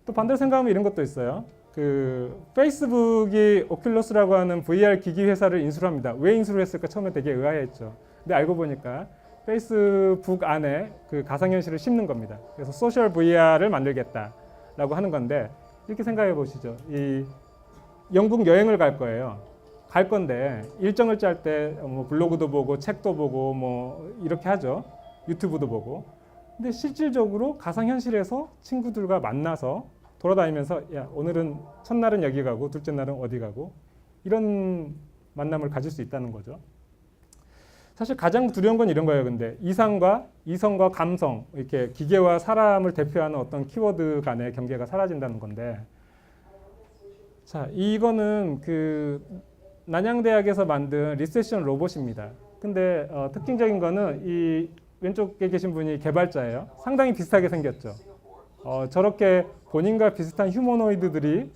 또 반대로 생각하면 이런 것도 있어요. 그 페이스북이 오큘러스라고 하는 VR 기기 회사를 인수를 합니다. 왜 인수를 했을까 처음에 되게 의아했죠. 근데 알고 보니까 페이스북 안에 그 가상현실을 심는 겁니다. 그래서 소셜 VR을 만들겠다라고 하는 건데 이렇게 생각해 보시죠. 이 영국 여행을 갈 거예요. 갈 건데 일정을 짤 때 뭐 블로그도 보고 책도 보고 뭐 이렇게 하죠. 유튜브도 보고. 근데 실질적으로 가상현실에서 친구들과 만나서 돌아다니면서 야 오늘은 첫날은 여기 가고 둘째 날은 어디 가고 이런 만남을 가질 수 있다는 거죠. 사실 가장 두려운 건 이런 거예요. 근데 이성과 감성 이렇게 기계와 사람을 대표하는 어떤 키워드 간의 경계가 사라진다는 건데 자 이거는 그 난양대학에서 만든 리세션 로봇입니다. 근데 특징적인 거는 이 왼쪽에 계신 분이 개발자예요. 상당히 비슷하게 생겼죠. 저렇게 본인과 비슷한 휴머노이드들이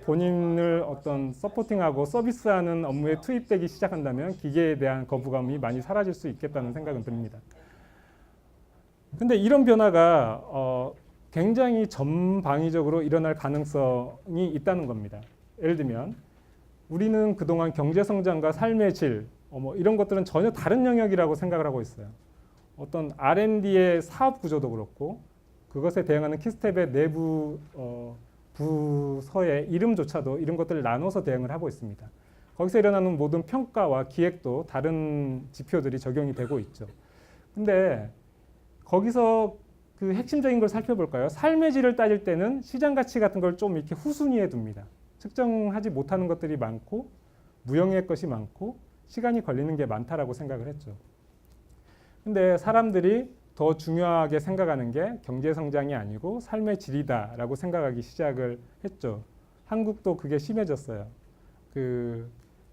본인을 어떤 서포팅하고 서비스하는 업무에 투입되기 시작한다면 기계에 대한 거부감이 많이 사라질 수 있겠다는 생각은 듭니다. 근데 이런 변화가 굉장히 전방위적으로 일어날 가능성이 있다는 겁니다. 예를 들면 우리는 그동안 경제성장과 삶의 질 뭐 이런 것들은 전혀 다른 영역이라고 생각을 하고 있어요. 어떤 R&D의 사업 구조도 그렇고 그것에 대응하는 키스텝의 내부 부서의 이름조차도 이런 것들을 나눠서 대응을 하고 있습니다. 거기서 일어나는 모든 평가와 기획도 다른 지표들이 적용이 되고 있죠. 근데 거기서 그 핵심적인 걸 살펴볼까요? 삶의 질을 따질 때는 시장 가치 같은 걸 좀 이렇게 후순위에 둡니다. 측정하지 못하는 것들이 많고 무형의 것이 많고 시간이 걸리는 게 많다라고 생각을 했죠. 근데 사람들이 더 중요하게 생각하는 게 경제 성장이 아니고 삶의 질이다라고 생각하기 시작을 했죠. 한국도 그게 심해졌어요.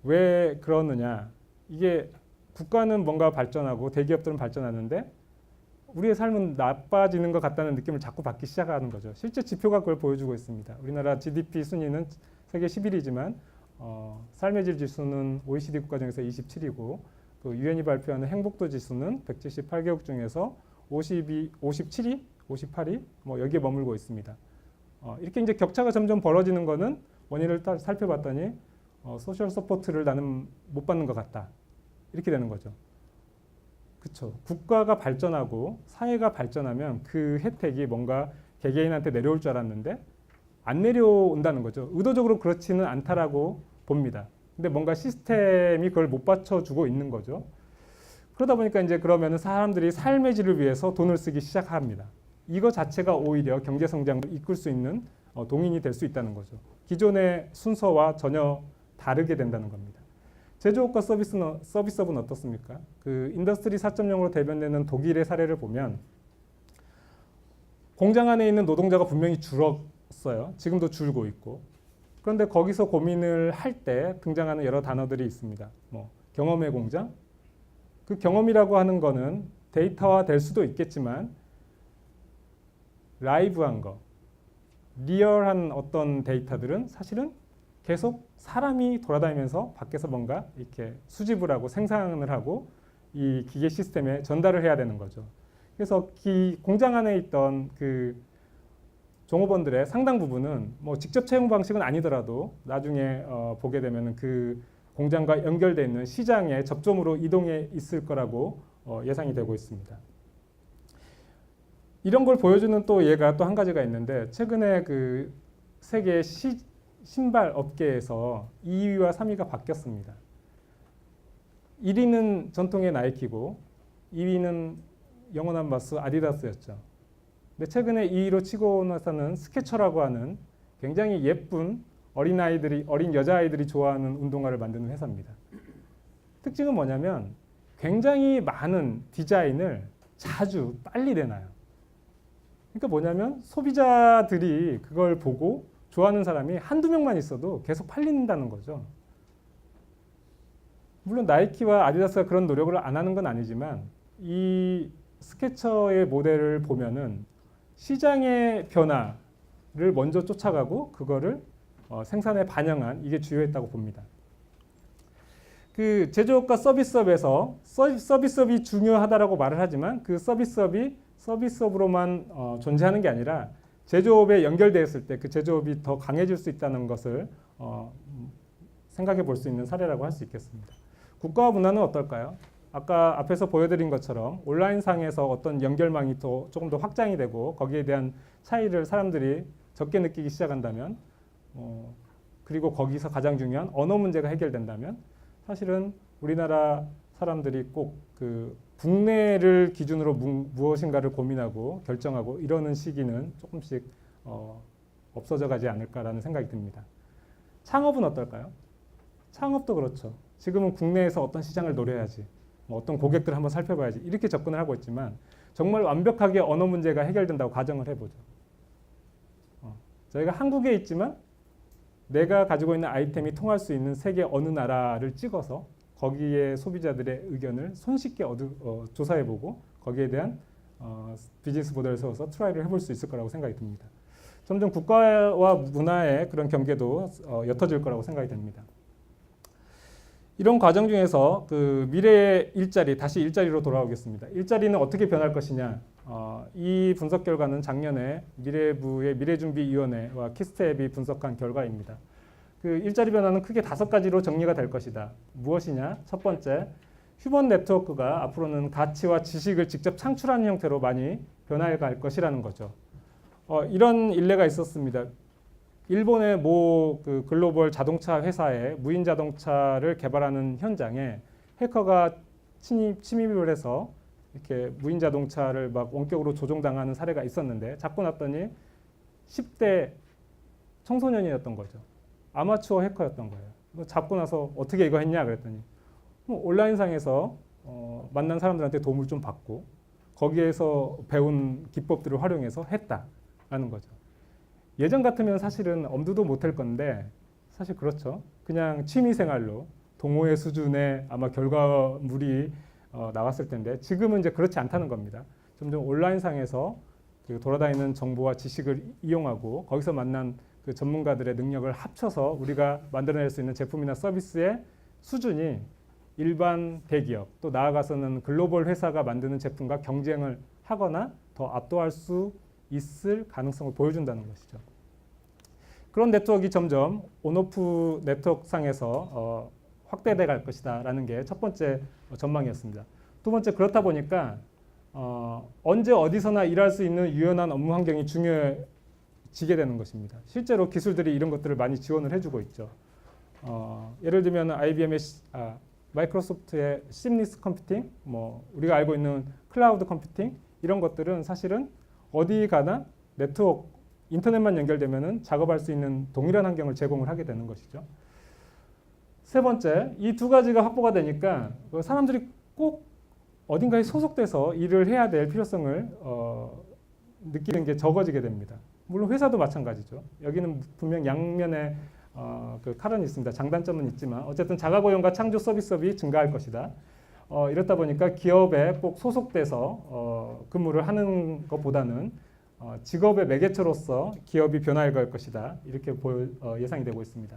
왜 그러느냐? 이게 국가는 뭔가 발전하고 대기업들은 발전하는데 우리의 삶은 나빠지는 것 같다는 느낌을 자꾸 받기 시작하는 거죠. 실제 지표가 그걸 보여주고 있습니다. 우리나라 GDP 순위는 세계 11위지만 삶의 질 지수는 OECD 국가 중에서 27위고 그 유엔이 발표하는 행복도 지수는 178개국 중에서 57위, 58위 뭐 여기에 머물고 있습니다. 이렇게 이제 격차가 점점 벌어지는 거는 원인을 살펴봤더니 소셜 서포트를 나는 못 받는 것 같다. 이렇게 되는 거죠. 그렇죠. 국가가 발전하고 사회가 발전하면 그 혜택이 뭔가 개개인한테 내려올 줄 알았는데 안 내려온다는 거죠. 의도적으로 그렇지는 않다라고 봅니다. 근데 뭔가 시스템이 그걸 못 받쳐주고 있는 거죠. 그러다 보니까 이제 그러면은 사람들이 삶의 질을 위해서 돈을 쓰기 시작합니다. 이거 자체가 오히려 경제 성장을 이끌 수 있는 동인이 될 수 있다는 거죠. 기존의 순서와 전혀 다르게 된다는 겁니다. 제조업과 서비스업은 어떻습니까? 그 인더스트리 4.0으로 대변되는 독일의 사례를 보면 공장 안에 있는 노동자가 분명히 줄었어요. 지금도 줄고 있고. 그런데 거기서 고민을 할 때 등장하는 여러 단어들이 있습니다. 뭐 경험의 공장? 그 경험이라고 하는 거는 데이터화 될 수도 있겠지만 라이브한 거, 리얼한 어떤 데이터들은 사실은 계속 사람이 돌아다니면서 밖에서 뭔가 이렇게 수집을 하고 생산을 하고 이 기계 시스템에 전달을 해야 되는 거죠. 그래서 공장 안에 있던 그 종업원들의 상당 부분은 뭐 직접 채용 방식은 아니더라도 나중에 보게 되면 그 공장과 연결되어 있는 시장의 접점으로 이동해 있을 거라고 예상이 되고 있습니다. 이런 걸 보여주는 또 예가 또 한 가지가 있는데 최근에 그 세계 신발 업계에서 2위와 3위가 바뀌었습니다. 1위는 전통의 나이키고 2위는 영원한 바스 아디다스였죠. 근데 최근에 2위로 치고 나서는 스케쳐라고 하는 굉장히 예쁜 어린 여자아이들이 좋아하는 운동화를 만드는 회사입니다. 특징은 뭐냐면 굉장히 많은 디자인을 자주 빨리 내놔요. 그러니까 뭐냐면 소비자들이 그걸 보고 좋아하는 사람이 한두 명만 있어도 계속 팔린다는 거죠. 물론 나이키와 아디다스가 그런 노력을 안 하는 건 아니지만 이 스케쳐의 모델을 보면은 시장의 변화를 먼저 쫓아가고 그거를 생산에 반영한 이게 주요했다고 봅니다. 그 제조업과 서비스업에서 서비스업이 중요하다라고 말을 하지만 그 서비스업이 서비스업으로만 존재하는 게 아니라 제조업에 연결되었을 때 그 제조업이 더 강해질 수 있다는 것을 생각해 볼 수 있는 사례라고 할 수 있겠습니다. 국가와 문화는 어떨까요? 아까 앞에서 보여드린 것처럼 온라인상에서 어떤 연결망이 조금 더 확장이 되고 거기에 대한 차이를 사람들이 적게 느끼기 시작한다면 그리고 거기서 가장 중요한 언어 문제가 해결된다면 사실은 우리나라 사람들이 꼭 그 국내를 기준으로 무엇인가를 고민하고 결정하고 이러는 시기는 조금씩 없어져 가지 않을까라는 생각이 듭니다. 창업은 어떨까요? 창업도 그렇죠. 지금은 국내에서 어떤 시장을 노려야지, 어떤 고객들을 한번 살펴봐야지 이렇게 접근을 하고 있지만 정말 완벽하게 언어 문제가 해결된다고 가정을 해보죠. 저희가 한국에 있지만 내가 가지고 있는 아이템이 통할 수 있는 세계 어느 나라를 찍어서 거기에 소비자들의 의견을 손쉽게 조사해보고 거기에 대한 비즈니스 모델을 세워서 트라이를 해볼 수 있을 거라고 생각이 듭니다. 점점 국가와 문화의 그런 경계도 옅어질 거라고 생각이 됩니다. 이런 과정 중에서 그 미래의 일자리, 다시 일자리로 돌아오겠습니다. 일자리는 어떻게 변할 것이냐. 이 분석 결과는 작년에 미래부의 미래준비위원회와 키스텝이 분석한 결과입니다. 그 일자리 변화는 크게 5가지로 정리가 될 것이다. 무엇이냐? 첫 번째, 휴먼 네트워크가 앞으로는 가치와 지식을 직접 창출하는 형태로 많이 변화해 갈 것이라는 거죠. 이런 일례가 있었습니다. 일본의 모 그 글로벌 자동차 회사의 무인 자동차를 개발하는 현장에 해커가 침입을 해서 이렇게 무인 자동차를 막 원격으로 조종당하는 사례가 있었는데 잡고 났더니 10대 청소년이었던 거죠. 아마추어 해커였던 거예요. 잡고 나서 어떻게 이거 했냐 그랬더니 온라인상에서 만난 사람들한테 도움을 좀 받고 거기에서 배운 기법들을 활용해서 했다라는 거죠. 예전 같으면 사실은 엄두도 못 할 건데 사실 그렇죠. 그냥 취미생활로 동호회 수준의 아마 결과물이 나왔을 텐데 지금은 이제 그렇지 않다는 겁니다. 점점 온라인상에서 그 돌아다니는 정보와 지식을 이용하고 거기서 만난 그 전문가들의 능력을 합쳐서 우리가 만들어낼 수 있는 제품이나 서비스의 수준이 일반 대기업 또 나아가서는 글로벌 회사가 만드는 제품과 경쟁을 하거나 더 압도할 수 있을 가능성을 보여준다는 것이죠. 그런 네트워크가 점점 온오프 네트워크상에서 확대돼 갈 것이다라는 게 첫 번째 전망이었습니다. 두 번째, 그렇다 보니까 언제 어디서나 일할 수 있는 유연한 업무 환경이 중요해지게 되는 것입니다. 실제로 기술들이 이런 것들을 많이 지원을 해주고 있죠. 예를 들면 IBM의 마이크로소프트의 심리스 컴퓨팅, 우리가 알고 있는 클라우드 컴퓨팅 이런 것들은 사실은 어디 가나 네트워크, 인터넷만 연결되면은 작업할 수 있는 동일한 환경을 제공을 하게 되는 것이죠. 세 번째, 이 두 가지가 확보가 되니까 사람들이 꼭 어딘가에 소속돼서 일을 해야 될 필요성을 느끼는 게 적어지게 됩니다. 물론 회사도 마찬가지죠. 여기는 분명 양면의 그 칼은 있습니다. 장단점은 있지만 어쨌든 자가고용과 창조 서비스업이 증가할 것이다. 이렇다 보니까 기업에 꼭 소속돼서 근무를 하는 것보다는 직업의 매개체로서 기업이 변화해 갈 것이다. 이렇게 예상이 되고 있습니다.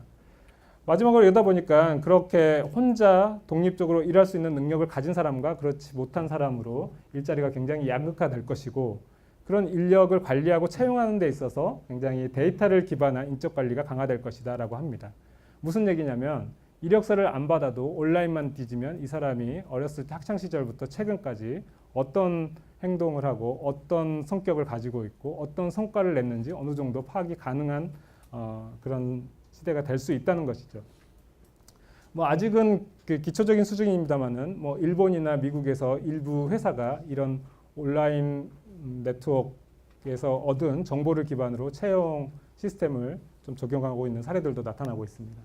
마지막으로 이러다 보니까 그렇게 혼자 독립적으로 일할 수 있는 능력을 가진 사람과 그렇지 못한 사람으로 일자리가 굉장히 양극화될 것이고 그런 인력을 관리하고 채용하는 데 있어서 굉장히 데이터를 기반한 인적 관리가 강화될 것이다 라고 합니다. 무슨 얘기냐면 이력서를 안 받아도 온라인만 뒤지면 이 사람이 어렸을 때 학창 시절부터 최근까지 어떤 행동을 하고 어떤 성격을 가지고 있고 어떤 성과를 냈는지 어느 정도 파악이 가능한 그런 시대가 될 수 있다는 것이죠. 뭐 아직은 그 기초적인 수준입니다만은 뭐 일본이나 미국에서 일부 회사가 이런 온라인 네트워크에서 얻은 정보를 기반으로 채용 시스템을 좀 적용하고 있는 사례들도 나타나고 있습니다.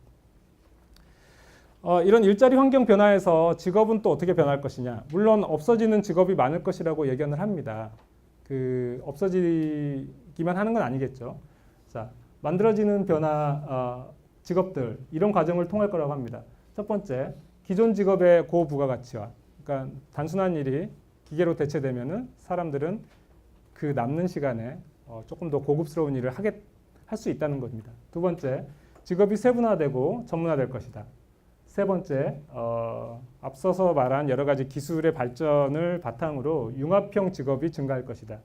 이런 일자리 환경 변화에서 직업은 또 어떻게 변할 것이냐? 물론 없어지는 직업이 많을 것이라고 예견을 합니다. 그 없어지기만 하는 건 아니겠죠. 자, 만들어지는 변화 직업들 이런 과정을 통할 거라고 합니다. 첫 번째, 기존 직업의 고부가가치화. 그러니까 단순한 일이 기계로 대체되면은 사람들은 그 남는 시간에 조금 더 고급스러운 일을 할 수 있다는 겁니다. 두 번째, 직업이 세분화되고 전문화될 것이다. 세 번째, 앞서서 말한 여러 가지 기술의 발전을 바탕으로 융합형 직업이 증가할 것이다.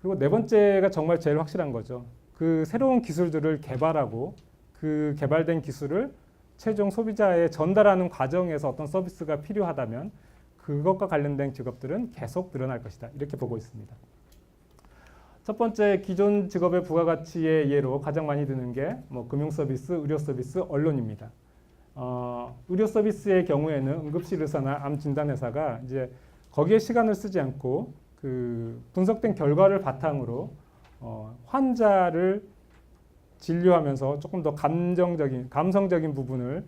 그리고 네 번째가 정말 제일 확실한 거죠. 그 새로운 기술들을 개발하고 그 개발된 기술을 최종 소비자에 전달하는 과정에서 어떤 서비스가 필요하다면 그것과 관련된 직업들은 계속 늘어날 것이다. 이렇게 보고 있습니다. 첫 번째, 기존 직업의 부가가치의 예로 가장 많이 드는 게 뭐 금융 서비스, 의료 서비스, 언론입니다. 의료 서비스의 경우에는 응급실 의사나 암 진단 회사가 이제 거기에 시간을 쓰지 않고 그 분석된 결과를 바탕으로 환자를 진료하면서 조금 더 감성적인 부분을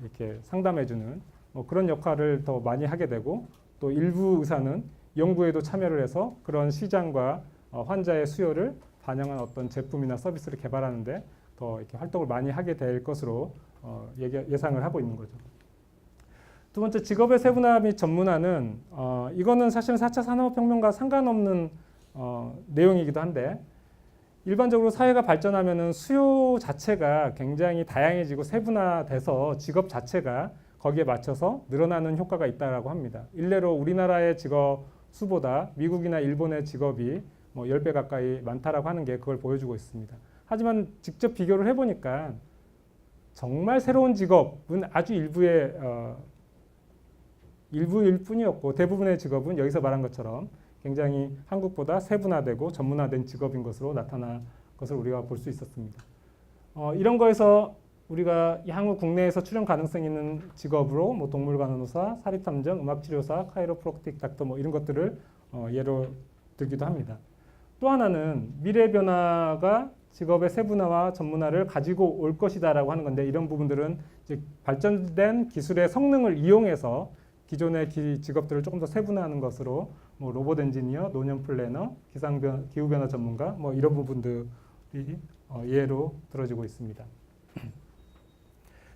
이렇게 상담해주는 그런 역할을 더 많이 하게 되고, 또 일부 의사는 연구에도 참여를 해서 그런 시장과 환자의 수요를 반영한 어떤 제품이나 서비스를 개발하는데 더 이렇게 활동을 많이 하게 될 것으로 예상을 하고 있는 거죠. 두 번째, 직업의 세분화 및 전문화는 이거는 사실은 4차 산업혁명과 상관없는 내용이기도 한데, 일반적으로 사회가 발전하면은 수요 자체가 굉장히 다양해지고 세분화돼서 직업 자체가 거기에 맞춰서 늘어나는 효과가 있다라고 합니다. 일례로 우리나라의 직업 수보다 미국이나 일본의 직업이 뭐 10배 가까이 많다라고 하는 게 그걸 보여주고 있습니다. 하지만 직접 비교를 해보니까 정말 새로운 직업은 아주 일부일 뿐이었고, 대부분의 직업은 여기서 말한 것처럼 굉장히 한국보다 세분화되고 전문화된 직업인 것으로 나타난 것을 우리가 볼 수 있었습니다. 이런 거에서 우리가 향후 국내에서 출연 가능성 있는 직업으로 뭐 동물간호사, 사립탐정, 음악치료사, 카이로프랙틱 닥터 뭐 이런 것들을 예로 들기도 합니다. 또 하나는 미래 변화가 직업의 세분화와 전문화를 가지고 올 것이다라고 하는 건데, 이런 부분들은 이제 발전된 기술의 성능을 이용해서 기존의 직업들을 조금 더 세분화하는 것으로 뭐 로봇 엔지니어, 노년 플래너, 기후변화 전문가 뭐 이런 부분들이 예로 들어지고 있습니다.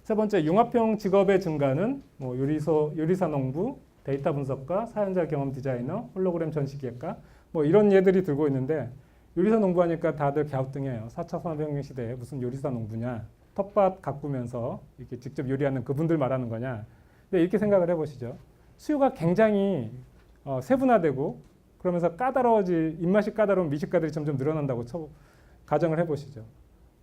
세 번째, 융합형 직업의 증가는 뭐 요리사 농부, 데이터 분석가, 사연자 경험 디자이너, 홀로그램 전시기획가 뭐 이런 예들이 들고 있는데, 요리사 농부 하니까 다들 갸우뚱해요. 4차 산업혁명 시대에 무슨 요리사 농부냐, 톱밥 가꾸면서 이렇게 직접 요리하는 그분들 말하는 거냐. 근데 이렇게 생각을 해보시죠. 수요가 굉장히 세분화되고 그러면서 입맛이 까다로운 미식가들이 점점 늘어난다고 가정을 해보시죠.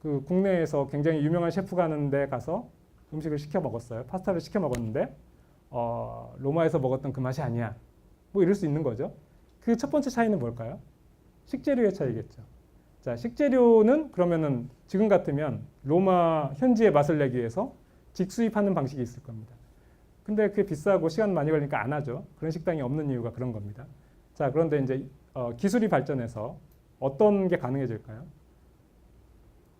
그 국내에서 굉장히 유명한 셰프가 하는 데 가서 음식을 시켜 먹었어요. 파스타를 시켜 먹었는데 로마에서 먹었던 그 맛이 아니야. 뭐 이럴 수 있는 거죠. 그 첫 번째 차이는 뭘까요? 식재료의 차이겠죠. 자, 식재료는 그러면은 지금 같으면 로마 현지의 맛을 내기 위해서 직수입하는 방식이 있을 겁니다. 근데 그게 비싸고 시간 많이 걸리니까 안 하죠. 그런 식당이 없는 이유가 그런 겁니다. 자, 그런데 이제 기술이 발전해서 어떤 게 가능해질까요?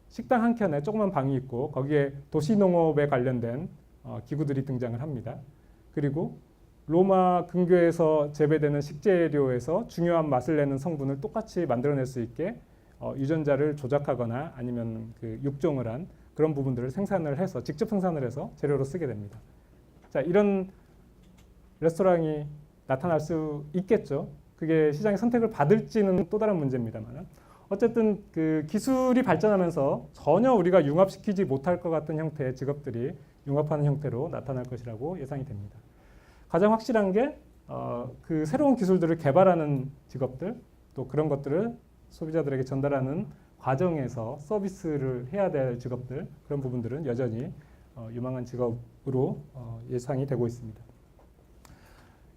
식당 한 켠에 조그만 방이 있고 거기에 도시농업에 관련된 기구들이 등장을 합니다. 그리고 로마 근교에서 재배되는 식재료에서 중요한 맛을 내는 성분을 똑같이 만들어낼 수 있게 유전자를 조작하거나 아니면 그 육종을 한 그런 부분들을 직접 생산을 해서 재료로 쓰게 됩니다. 자, 이런 레스토랑이 나타날 수 있겠죠. 그게 시장의 선택을 받을지는 또 다른 문제입니다만, 어쨌든 그 기술이 발전하면서 전혀 우리가 융합시키지 못할 것 같은 형태의 직업들이 융합하는 형태로 나타날 것이라고 예상이 됩니다. 가장 확실한 게 그 새로운 기술들을 개발하는 직업들, 또 그런 것들을 소비자들에게 전달하는 과정에서 서비스를 해야 될 직업들, 그런 부분들은 여전히 유망한 직업으로 예상이 되고 있습니다.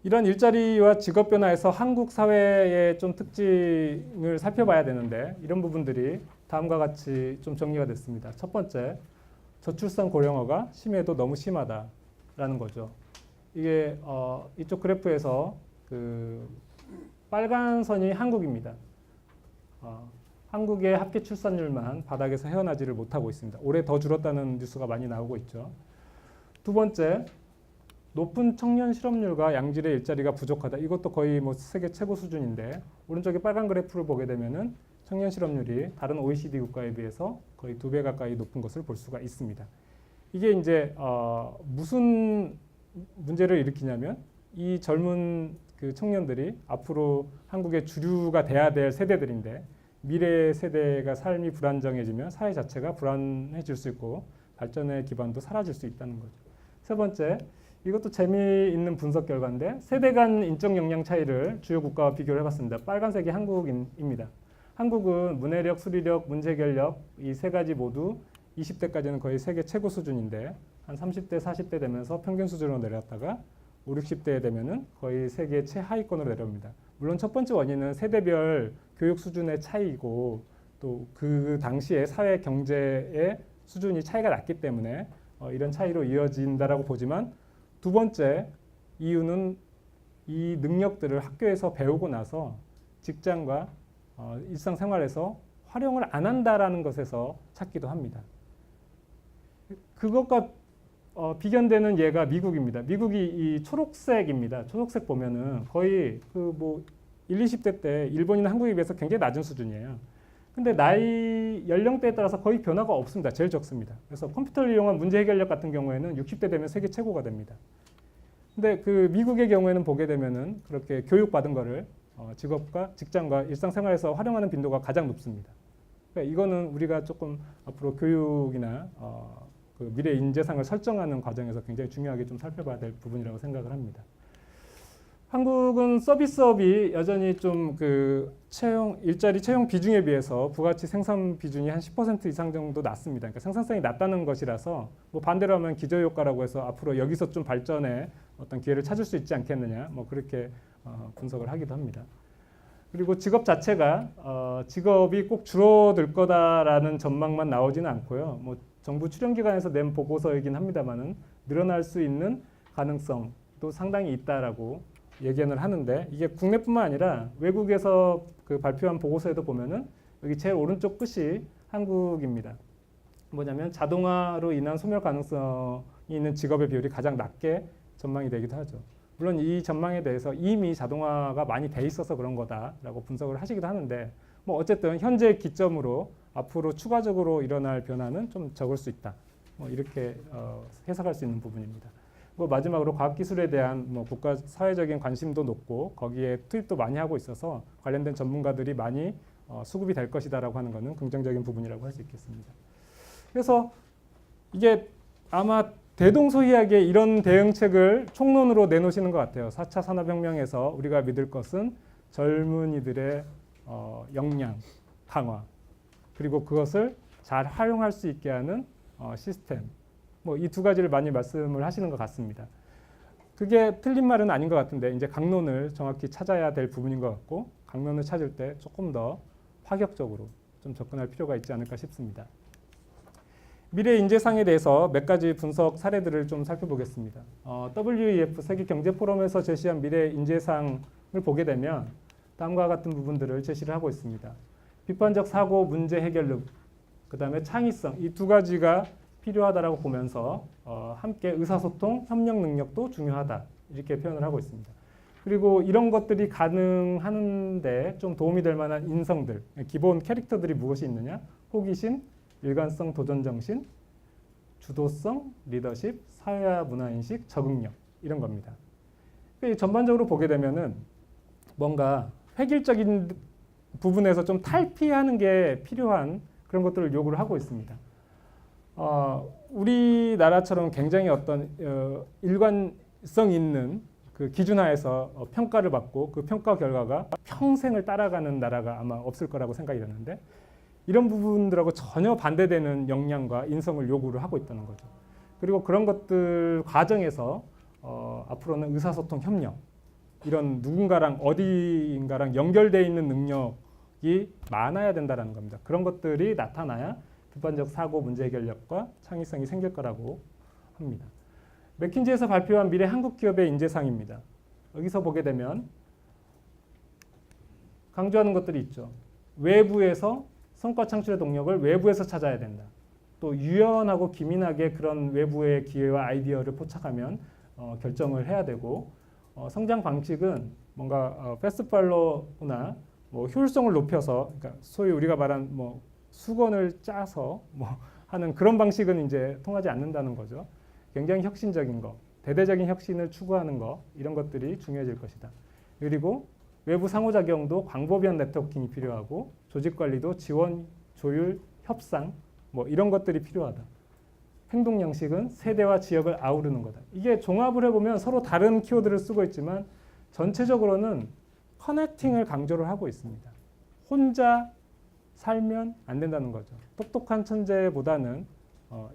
이런 일자리와 직업 변화에서 한국 사회의 좀 특징을 살펴봐야 되는데 이런 부분들이 다음과 같이 좀 정리가 됐습니다. 첫 번째, 저출산 고령화가 심해도 너무 심하다라는 거죠. 이게 이쪽 그래프에서 그 빨간 선이 한국입니다. 한국의 합계 출산율만 바닥에서 헤어나지를 못하고 있습니다. 올해 더 줄었다는 뉴스가 많이 나오고 있죠. 두 번째, 높은 청년 실업률과 양질의 일자리가 부족하다. 이것도 거의 뭐 세계 최고 수준인데 오른쪽에 빨간 그래프를 보게 되면은 청년 실업률이 다른 OECD 국가에 비해서 거의 2배 가까이 높은 것을 볼 수가 있습니다. 이게 이제 무슨 문제를 일으키냐면 이 젊은 그 청년들이 앞으로 한국의 주류가 돼야 될 세대들인데 미래 세대가 삶이 불안정해지면 사회 자체가 불안해질 수 있고 발전의 기반도 사라질 수 있다는 거죠. 세 번째, 이것도 재미있는 분석 결과인데 세대 간 인적 역량 차이를 주요 국가와 비교를 해봤습니다. 빨간색이 한국입니다. 한국은 문해력, 수리력, 문제 해결력 이 세 가지 모두 20대까지는 거의 세계 최고 수준인데 한 30대, 40대 되면서 평균 수준으로 내려갔다가 5, 60대 되면은 거의 세계 최하위권으로 내려옵니다. 물론 첫 번째 원인은 세대별 교육 수준의 차이고 또 그 당시에 사회 경제의 수준이 차이가 났기 때문에 이런 차이로 이어진다라고 보지만 두 번째 이유는 이 능력들을 학교에서 배우고 나서 직장과 일상생활에서 활용을 안 한다라는 것에서 찾기도 합니다. 그것과 비견되는 예가 미국입니다. 미국이 이 초록색입니다. 초록색 보면은 거의 그 뭐 1, 20대 때 일본이나 한국에 비해서 굉장히 낮은 수준이에요. 근데 나이 연령대에 따라서 거의 변화가 없습니다. 제일 적습니다. 그래서 컴퓨터를 이용한 문제 해결력 같은 경우에는 60대 되면 세계 최고가 됩니다. 근데 그 미국의 경우에는 보게 되면은 그렇게 교육받은 거를 직업과 직장과 일상생활에서 활용하는 빈도가 가장 높습니다. 그러니까 이거는 우리가 조금 앞으로 교육이나 그 미래 인재상을 설정하는 과정에서 굉장히 중요하게 좀 살펴봐야 될 부분이라고 생각을 합니다. 한국은 서비스업이 여전히 좀 그 일자리 채용 비중에 비해서 부가치 생산 비중이 한 10% 이상 정도 낮습니다. 그러니까 생산성이 낮다는 것이라서 뭐 반대로 하면 기저효과라고 해서 앞으로 여기서 좀 발전의 어떤 기회를 찾을 수 있지 않겠느냐 뭐 그렇게 분석을 하기도 합니다. 그리고 직업 자체가 직업이 꼭 줄어들 거다라는 전망만 나오지는 않고요. 뭐 정부 출연기관에서 낸 보고서이긴 합니다만은 늘어날 수 있는 가능성도 상당히 있다라고 예견을 하는데 이게 국내뿐만 아니라 외국에서 그 발표한 보고서에도 보면은 여기 제일 오른쪽 끝이 한국입니다. 뭐냐면 자동화로 인한 소멸 가능성이 있는 직업의 비율이 가장 낮게 전망이 되기도 하죠. 물론 이 전망에 대해서 이미 자동화가 많이 돼 있어서 그런 거다라고 분석을 하시기도 하는데 뭐 어쨌든 현재 기점으로 앞으로 추가적으로 일어날 변화는 좀 적을 수 있다. 뭐 이렇게 해석할 수 있는 부분입니다. 뭐 마지막으로 과학기술에 대한 뭐 국가 사회적인 관심도 높고 거기에 투입도 많이 하고 있어서 관련된 전문가들이 많이 수급이 될 것이다라고 하는 것은 긍정적인 부분이라고 할 수 있겠습니다. 그래서 이게 아마 대동소이하게 이런 대응책을 총론으로 내놓으시는 것 같아요. 4차 산업혁명에서 우리가 믿을 것은 젊은이들의 역량 강화 그리고 그것을 잘 활용할 수 있게 하는 시스템 뭐 이 두 가지를 많이 말씀을 하시는 것 같습니다. 그게 틀린 말은 아닌 것 같은데 이제 강론을 정확히 찾아야 될 부분인 것 같고 강론을 찾을 때 조금 더 파격적으로 좀 접근할 필요가 있지 않을까 싶습니다. 미래 인재상에 대해서 몇 가지 분석 사례들을 좀 살펴보겠습니다. WEF 세계경제포럼에서 제시한 미래 인재상을 보게 되면 다음과 같은 부분들을 제시를 하고 있습니다. 비판적 사고, 문제 해결력, 그 다음에 창의성 이 두 가지가 필요하다라고 보면서 함께 의사소통, 협력 능력도 중요하다 이렇게 표현을 하고 있습니다. 그리고 이런 것들이 가능하는데 좀 도움이 될 만한 인성들, 기본 캐릭터들이 무엇이 있느냐? 호기심, 일관성, 도전정신, 주도성, 리더십, 사회화 문화인식, 적응력 이런 겁니다. 전반적으로 보게 되면은 뭔가 획일적인 부분에서 좀 탈피하는 게 필요한 그런 것들을 요구를 하고 있습니다. 우리나라처럼 굉장히 어떤 일관성 있는 그 기준하에서 평가를 받고 그 평가 결과가 평생을 따라가는 나라가 아마 없을 거라고 생각이 드는데 이런 부분들하고 전혀 반대되는 역량과 인성을 요구를 하고 있다는 거죠. 그리고 그런 것들 과정에서 앞으로는 의사소통 협력, 이런 누군가랑 어디인가랑 연결되어 있는 능력이 많아야 된다는 겁니다. 그런 것들이 나타나야 비판적 사고 문제 해결력과 창의성이 생길 거라고 합니다. 맥킨지에서 발표한 미래 한국 기업의 인재상입니다. 여기서 보게 되면 강조하는 것들이 있죠. 외부에서 성과 창출의 동력을 외부에서 찾아야 된다. 또 유연하고 기민하게 그런 외부의 기회와 아이디어를 포착하면 결정을 해야 되고, 성장 방식은 뭔가 패스트 팔로우나 뭐 효율성을 높여서, 그러니까 소위 우리가 말한 뭐 수건을 짜서 뭐 하는 그런 방식은 이제 통하지 않는다는 거죠. 굉장히 혁신적인 거, 대대적인 혁신을 추구하는 거, 이런 것들이 중요해질 것이다. 그리고 외부 상호작용도 광범위한 네트워킹이 필요하고, 조직 관리도 지원, 조율, 협상 뭐 이런 것들이 필요하다. 행동 양식은 세대와 지역을 아우르는 거다. 이게 종합을 해보면 서로 다른 키워드를 쓰고 있지만 전체적으로는 커넥팅을 강조를 하고 있습니다. 혼자 살면 안 된다는 거죠. 똑똑한 천재보다는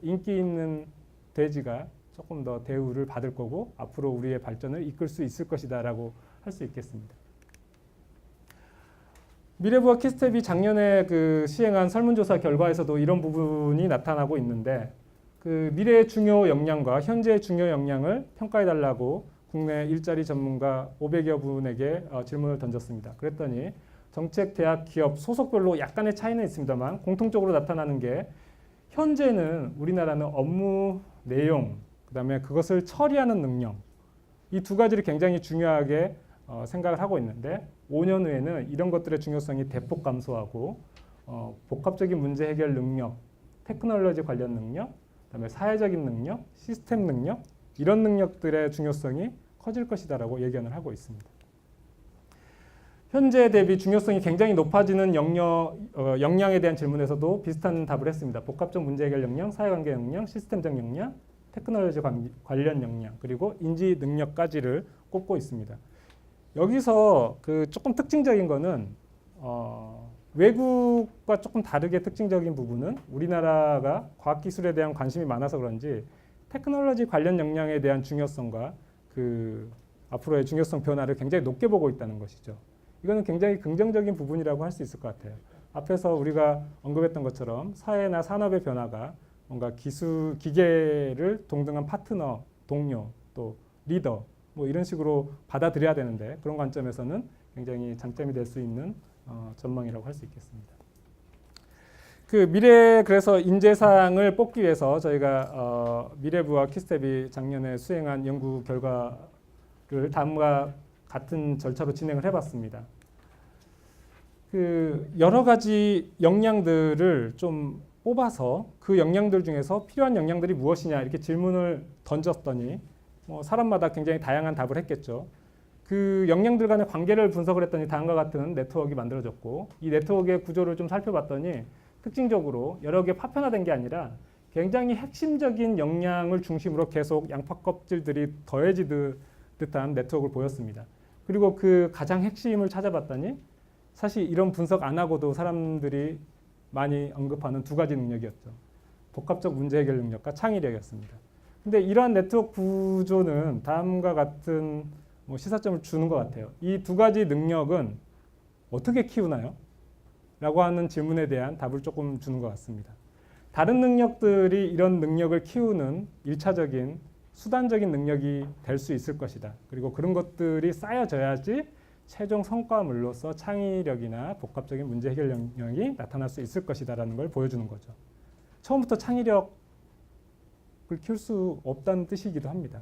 인기 있는 돼지가 조금 더 대우를 받을 거고 앞으로 우리의 발전을 이끌 수 있을 것이다 라고 할 수 있겠습니다. 미래부와 키스텝이 작년에 시행한 설문조사 결과에서도 이런 부분이 나타나고 있는데, 미래의 중요 역량과 현재의 중요 역량을 평가해달라고 국내 일자리 전문가 500여 분에게 질문을 던졌습니다. 그랬더니 정책, 대학, 기업, 소속별로 약간의 차이는 있습니다만 공통적으로 나타나는 게, 현재는 우리나라는 업무 내용, 그다음에 그것을 처리하는 능력, 이 두 가지를 굉장히 중요하게 생각을 하고 있는데, 5년 후에는 이런 것들의 중요성이 대폭 감소하고 복합적인 문제 해결 능력, 테크놀로지 관련 능력, 그다음에 사회적인 능력, 시스템 능력, 이런 능력들의 중요성이 커질 것이다라고 예견을 하고 있습니다. 현재 대비 중요성이 굉장히 높아지는 역량에 대한 질문에서도 비슷한 답을 했습니다. 복합적 문제 해결 역량, 사회관계 역량, 시스템적 역량, 테크놀로지 관련 역량, 그리고 인지 능력까지를 꼽고 있습니다. 여기서 조금 특징적인 거는 외국과 조금 다르게 특징적인 부분은, 우리나라가 과학기술에 대한 관심이 많아서 그런지 테크놀로지 관련 역량에 대한 중요성과 앞으로의 중요성 변화를 굉장히 높게 보고 있다는 것이죠. 이거는 굉장히 긍정적인 부분이라고 할 수 있을 것 같아요. 앞에서 우리가 언급했던 것처럼 사회나 산업의 변화가 뭔가 기계를 동등한 파트너, 동료, 또 리더 뭐 이런 식으로 받아들여야 되는데, 그런 관점에서는 굉장히 장점이 될 수 있는 전망이라고 할 수 있겠습니다. 그래서 인재상을 뽑기 위해서 저희가 미래부와 키스텝이 작년에 수행한 연구 결과를 다음과 같은 절차로 진행을 해봤습니다. 여러 가지 역량들을 좀 뽑아서 그 역량들 중에서 필요한 역량들이 무엇이냐 이렇게 질문을 던졌더니 사람마다 굉장히 다양한 답을 했겠죠. 그 역량들 간의 관계를 분석을 했더니 다음과 같은 네트워크가 만들어졌고, 이 네트워크의 구조를 좀 살펴봤더니 특징적으로 여러 개 파편화된 게 아니라 굉장히 핵심적인 역량을 중심으로 계속 양파 껍질들이 더해지듯한 네트워크를 보였습니다. 그리고 그 가장 핵심을 찾아봤더니 사실 이런 분석 안 하고도 사람들이 많이 언급하는 두 가지 능력이었죠. 복합적 문제 해결 능력과 창의력이었습니다. 근데 이러한 네트워크 구조는 다음과 같은 시사점을 주는 것 같아요. 이 두 가지 능력은 어떻게 키우나요? 라고 하는 질문에 대한 답을 조금 주는 것 같습니다. 다른 능력들이 이런 능력을 키우는 1차적인 수단적인 능력이 될 수 있을 것이다. 그리고 그런 것들이 쌓여져야지 최종 성과물로서 창의력이나 복합적인 문제 해결 능력이 나타날 수 있을 것이다 라는 걸 보여주는 거죠. 처음부터 창의력을 키울 수 없다는 뜻이기도 합니다.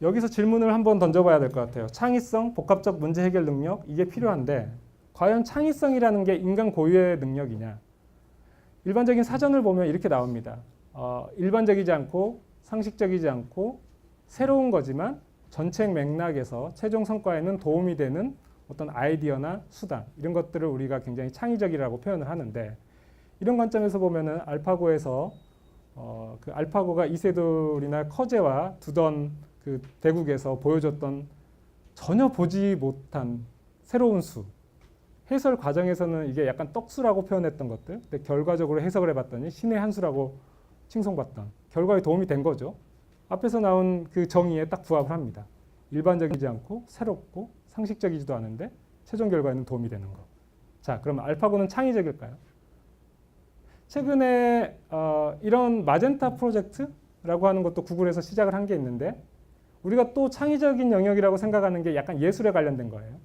여기서 질문을 한번 던져봐야 될 것 같아요. 창의성, 복합적 문제 해결 능력, 이게 필요한데 과연 창의성이라는 게 인간 고유의 능력이냐? 일반적인 사전을 보면 이렇게 나옵니다. 일반적이지 않고 상식적이지 않고 새로운 거지만 전체 맥락에서 최종 성과에는 도움이 되는 어떤 아이디어나 수단, 이런 것들을 우리가 굉장히 창의적이라고 표현을 하는데, 이런 관점에서 보면은 알파고에서 그 알파고가 이세돌이나 커제와 두던 그 대국에서 보여줬던 전혀 보지 못한 새로운 수, 해설 과정에서는 이게 약간 떡수라고 표현했던 것들, 근데 결과적으로 해석을 해봤더니 신의 한 수라고 칭송받던 결과에 도움이 된 거죠. 앞에서 나온 그 정의에 딱 부합을 합니다. 일반적이지 않고 새롭고 상식적이지도 않은데 최종 결과에는 도움이 되는 거. 자, 그럼 알파고는 창의적일까요? 최근에 이런 마젠타 프로젝트라고 하는 것도 구글에서 시작을 한 게 있는데 우리가 또 창의적인 영역이라고 생각하는 게 약간 예술에 관련된 거예요.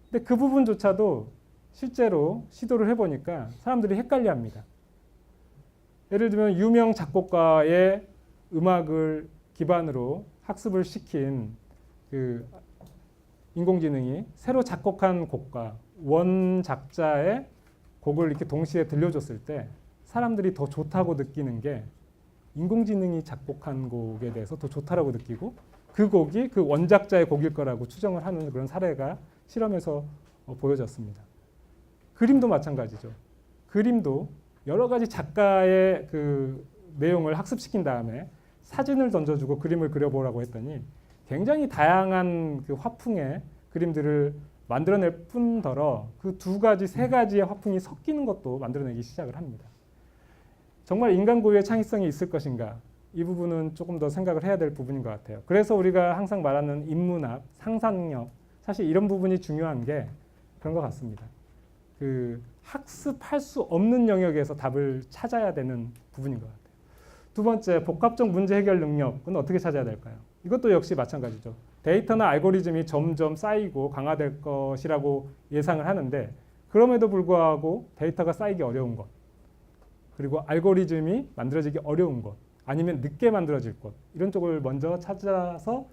근데 그 부분조차도 실제로 시도를 해보니까 사람들이 헷갈려합니다. 예를 들면 유명 작곡가의 음악을 기반으로 학습을 시킨 그 인공지능이 새로 작곡한 곡과 원작자의 곡을 이렇게 동시에 들려줬을 때 사람들이 더 좋다고 느끼는 게 인공지능이 작곡한 곡에 대해서 더 좋다라고 느끼고 그 곡이 그 원작자의 곡일 거라고 추정을 하는 그런 사례가 실험에서 보여졌습니다. 그림도 마찬가지죠. 그림도 여러 가지 작가의 그 내용을 학습시킨 다음에 사진을 던져주고 그림을 그려보라고 했더니 굉장히 다양한 그 화풍의 그림들을 만들어낼 뿐더러 그 두 가지, 세 가지의 화풍이 섞이는 것도 만들어내기 시작을 합니다. 정말 인간 고유의 창의성이 있을 것인가? 이 부분은 조금 더 생각을 해야 될 부분인 것 같아요. 그래서 우리가 항상 말하는 인문학, 상상력, 사실 이런 부분이 중요한 게 그런 것 같습니다. 그 학습할 수 없는 영역에서 답을 찾아야 되는 부분인 것 같아요. 두 번째, 복합적 문제 해결 능력은 어떻게 찾아야 될까요? 이것도 역시 마찬가지죠. 데이터나 알고리즘이 점점 쌓이고 강화될 것이라고 예상을 하는데 그럼에도 불구하고 데이터가 쌓이기 어려운 것, 그리고 알고리즘이 만들어지기 어려운 것, 아니면 늦게 만들어질 것, 이런 쪽을 먼저 찾아서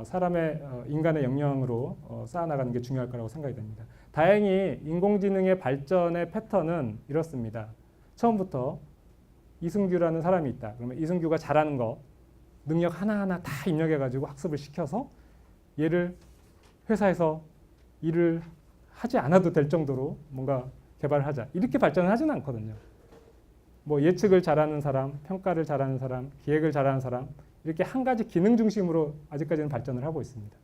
사람의 인간의 역량으로 쌓아나가는 게 중요할 거라고 생각이 됩니다. 다행히 인공지능의 발전의 패턴은 이렇습니다. 처음부터 이승규라는 사람이 있다. 그러면 이승규가 잘하는 거 능력 하나하나 다 입력해가지고 학습을 시켜서 얘를 회사에서 일을 하지 않아도 될 정도로 뭔가 개발을 하자. 이렇게 발전을 하지는 않거든요. 뭐 예측을 잘하는 사람, 평가를 잘하는 사람, 기획을 잘하는 사람 이렇게 한 가지 기능 중심으로 아직까지는 발전을 하고 있습니다.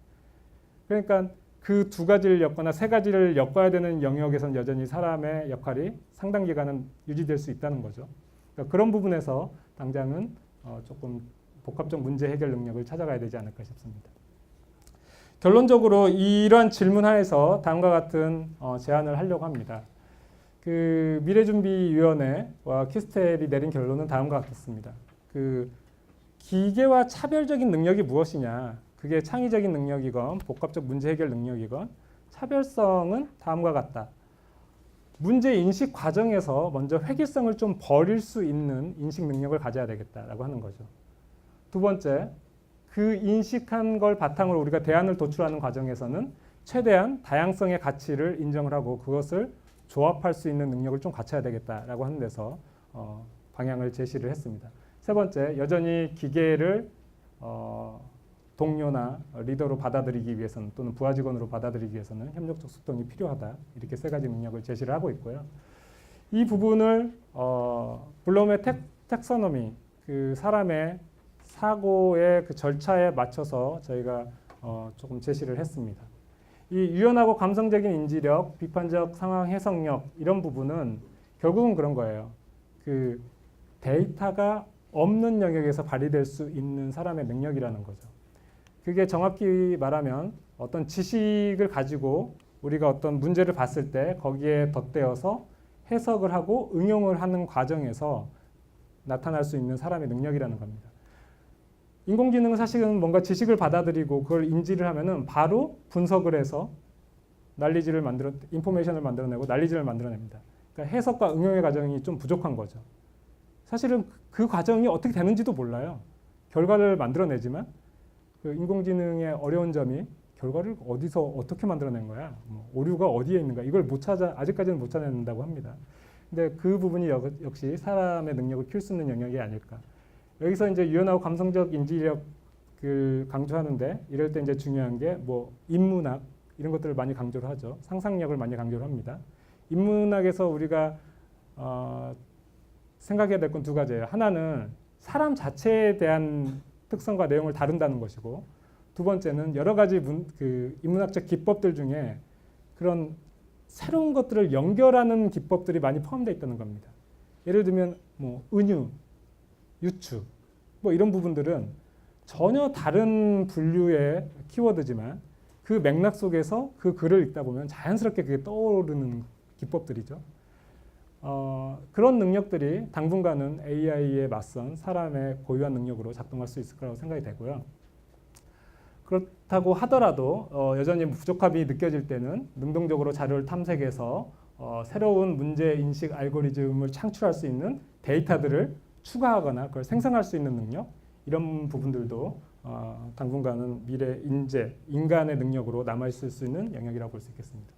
그러니까 그 두 가지를 엮거나 세 가지를 엮어야 되는 영역에서는 여전히 사람의 역할이 상당 기간은 유지될 수 있다는 거죠. 그러니까 그런 부분에서 당장은 조금 복합적 문제 해결 능력을 찾아가야 되지 않을까 싶습니다. 결론적으로 이러한 질문 하에서 다음과 같은 제안을 하려고 합니다. 그 미래준비위원회와 키스텔이 내린 결론은 다음과 같습니다. 그 기계와 차별적인 능력이 무엇이냐? 그게 창의적인 능력이건 복합적 문제 해결 능력이건 차별성은 다음과 같다. 문제 인식 과정에서 먼저 획일성을 좀 버릴 수 있는 인식 능력을 가져야 되겠다라고 하는 거죠. 두 번째, 그 인식한 걸 바탕으로 우리가 대안을 도출하는 과정에서는 최대한 다양성의 가치를 인정을 하고 그것을 조합할 수 있는 능력을 좀 갖춰야 되겠다라고 하는 데서 방향을 제시를 했습니다. 세 번째, 여전히 기계를 동료나 리더로 받아들이기 위해서는 또는 부하 직원으로 받아들이기 위해서는 협력적 소통이 필요하다. 이렇게 세 가지 능력을 제시를 하고 있고요. 이 부분을 블룸의 텍서노미, 그 사람의 사고의 그 절차에 맞춰서 저희가 조금 제시를 했습니다. 이 유연하고 감성적인 인지력, 비판적 상황 해석력 이런 부분은 결국은 그런 거예요. 그 데이터가 없는 영역에서 발휘될 수 있는 사람의 능력이라는 거죠. 그게 정확히 말하면 어떤 지식을 가지고 우리가 어떤 문제를 봤을 때 거기에 덧대어서 해석을 하고 응용을 하는 과정에서 나타날 수 있는 사람의 능력이라는 겁니다. 인공지능은 사실은 뭔가 지식을 받아들이고 그걸 인지를 하면은 바로 분석을 해서 인포메이션을 만들어내고 난리지를 만들어냅니다. 그러니까 해석과 응용의 과정이 좀 부족한 거죠. 사실은 그 과정이 어떻게 되는지도 몰라요. 결과를 만들어내지만 그 인공지능의 어려운 점이 결과를 어디서 어떻게 만들어낸 거야? 오류가 어디에 있는가? 이걸 아직까지는 못 찾아낸다고 합니다. 근데 그 부분이 역시 사람의 능력을 키울 수 있는 영역이 아닐까. 여기서 이제 유연하고 감성적 인지력을 강조하는데 이럴 때 이제 중요한 게 뭐 인문학 이런 것들을 많이 강조를 하죠. 상상력을 많이 강조를 합니다. 인문학에서 우리가 생각해야 될 건 두 가지예요. 하나는 사람 자체에 대한 특성과 내용을 다룬다는 것이고 두 번째는 여러 가지 인문학적 기법들 중에 그런 새로운 것들을 연결하는 기법들이 많이 포함되어 있다는 겁니다. 예를 들면 뭐 은유 유추, 뭐 이런 부분들은 전혀 다른 분류의 키워드지만 그 맥락 속에서 그 글을 읽다 보면 자연스럽게 그게 떠오르는 기법들이죠. 그런 능력들이 당분간은 AI에 맞선 사람의 고유한 능력으로 작동할 수 있을 거라고 생각이 되고요. 그렇다고 하더라도 여전히 부족함이 느껴질 때는 능동적으로 자료를 탐색해서 새로운 문제 인식 알고리즘을 창출할 수 있는 데이터들을 추가하거나 그걸 생성할 수 있는 능력, 이런 부분들도 당분간은 미래 인간의 능력으로 남아있을 수 있는 영역이라고 볼 수 있겠습니다.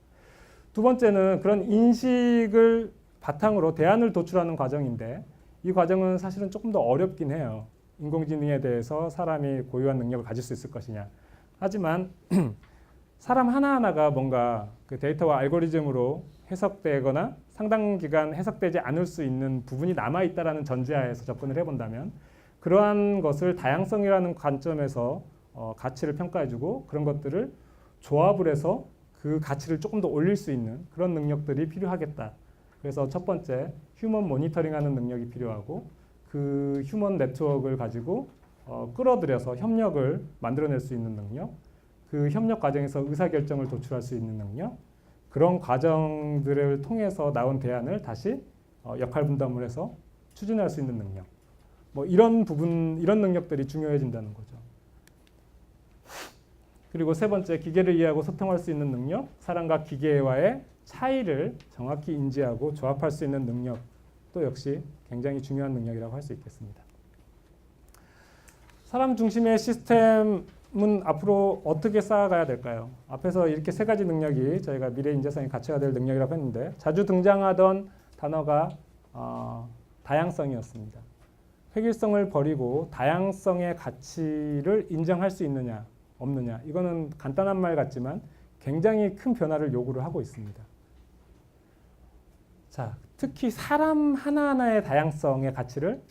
두 번째는 그런 인식을 바탕으로 대안을 도출하는 과정인데, 이 과정은 사실은 조금 더 어렵긴 해요. 인공지능에 대해서 사람이 고유한 능력을 가질 수 있을 것이냐. 하지만 사람 하나하나가 뭔가 그 데이터와 알고리즘으로 해석되거나 상당 기간 해석되지 않을 수 있는 부분이 남아있다라는 전제하에서 접근을 해본다면, 그러한 것을 다양성이라는 관점에서 가치를 평가해주고 그런 것들을 조합을 해서 그 가치를 조금 더 올릴 수 있는 그런 능력들이 필요하겠다. 그래서 첫 번째, 휴먼 모니터링하는 능력이 필요하고, 그 휴먼 네트워크를 가지고 끌어들여서 협력을 만들어낼 수 있는 능력, 그 협력 과정에서 의사결정을 도출할 수 있는 능력, 그런 과정들을 통해서 나온 대안을 다시 역할 분담을 해서 추진할 수 있는 능력, 뭐 이런 부분, 이런 능력들이 중요해진다는 거죠. 그리고 세 번째, 기계를 이해하고 소통할 수 있는 능력, 사람과 기계와의 차이를 정확히 인지하고 조합할 수 있는 능력도 역시 굉장히 중요한 능력이라고 할 수 있겠습니다. 사람 중심의 시스템은 앞으로 어떻게 쌓아가야 될까요? 앞에서 이렇게 세 가지 능력이 저희가 미래 인재상의 가치가 될 능력이라고 했는데, 자주 등장하던 단어가 다양성이었습니다. 획일성을 버리고 다양성의 가치를 인정할 수 있느냐 없느냐, 이거는 간단한 말 같지만 굉장히 큰 변화를 요구를 하고 있습니다. 자, 특히 사람 하나하나의 다양성의 가치를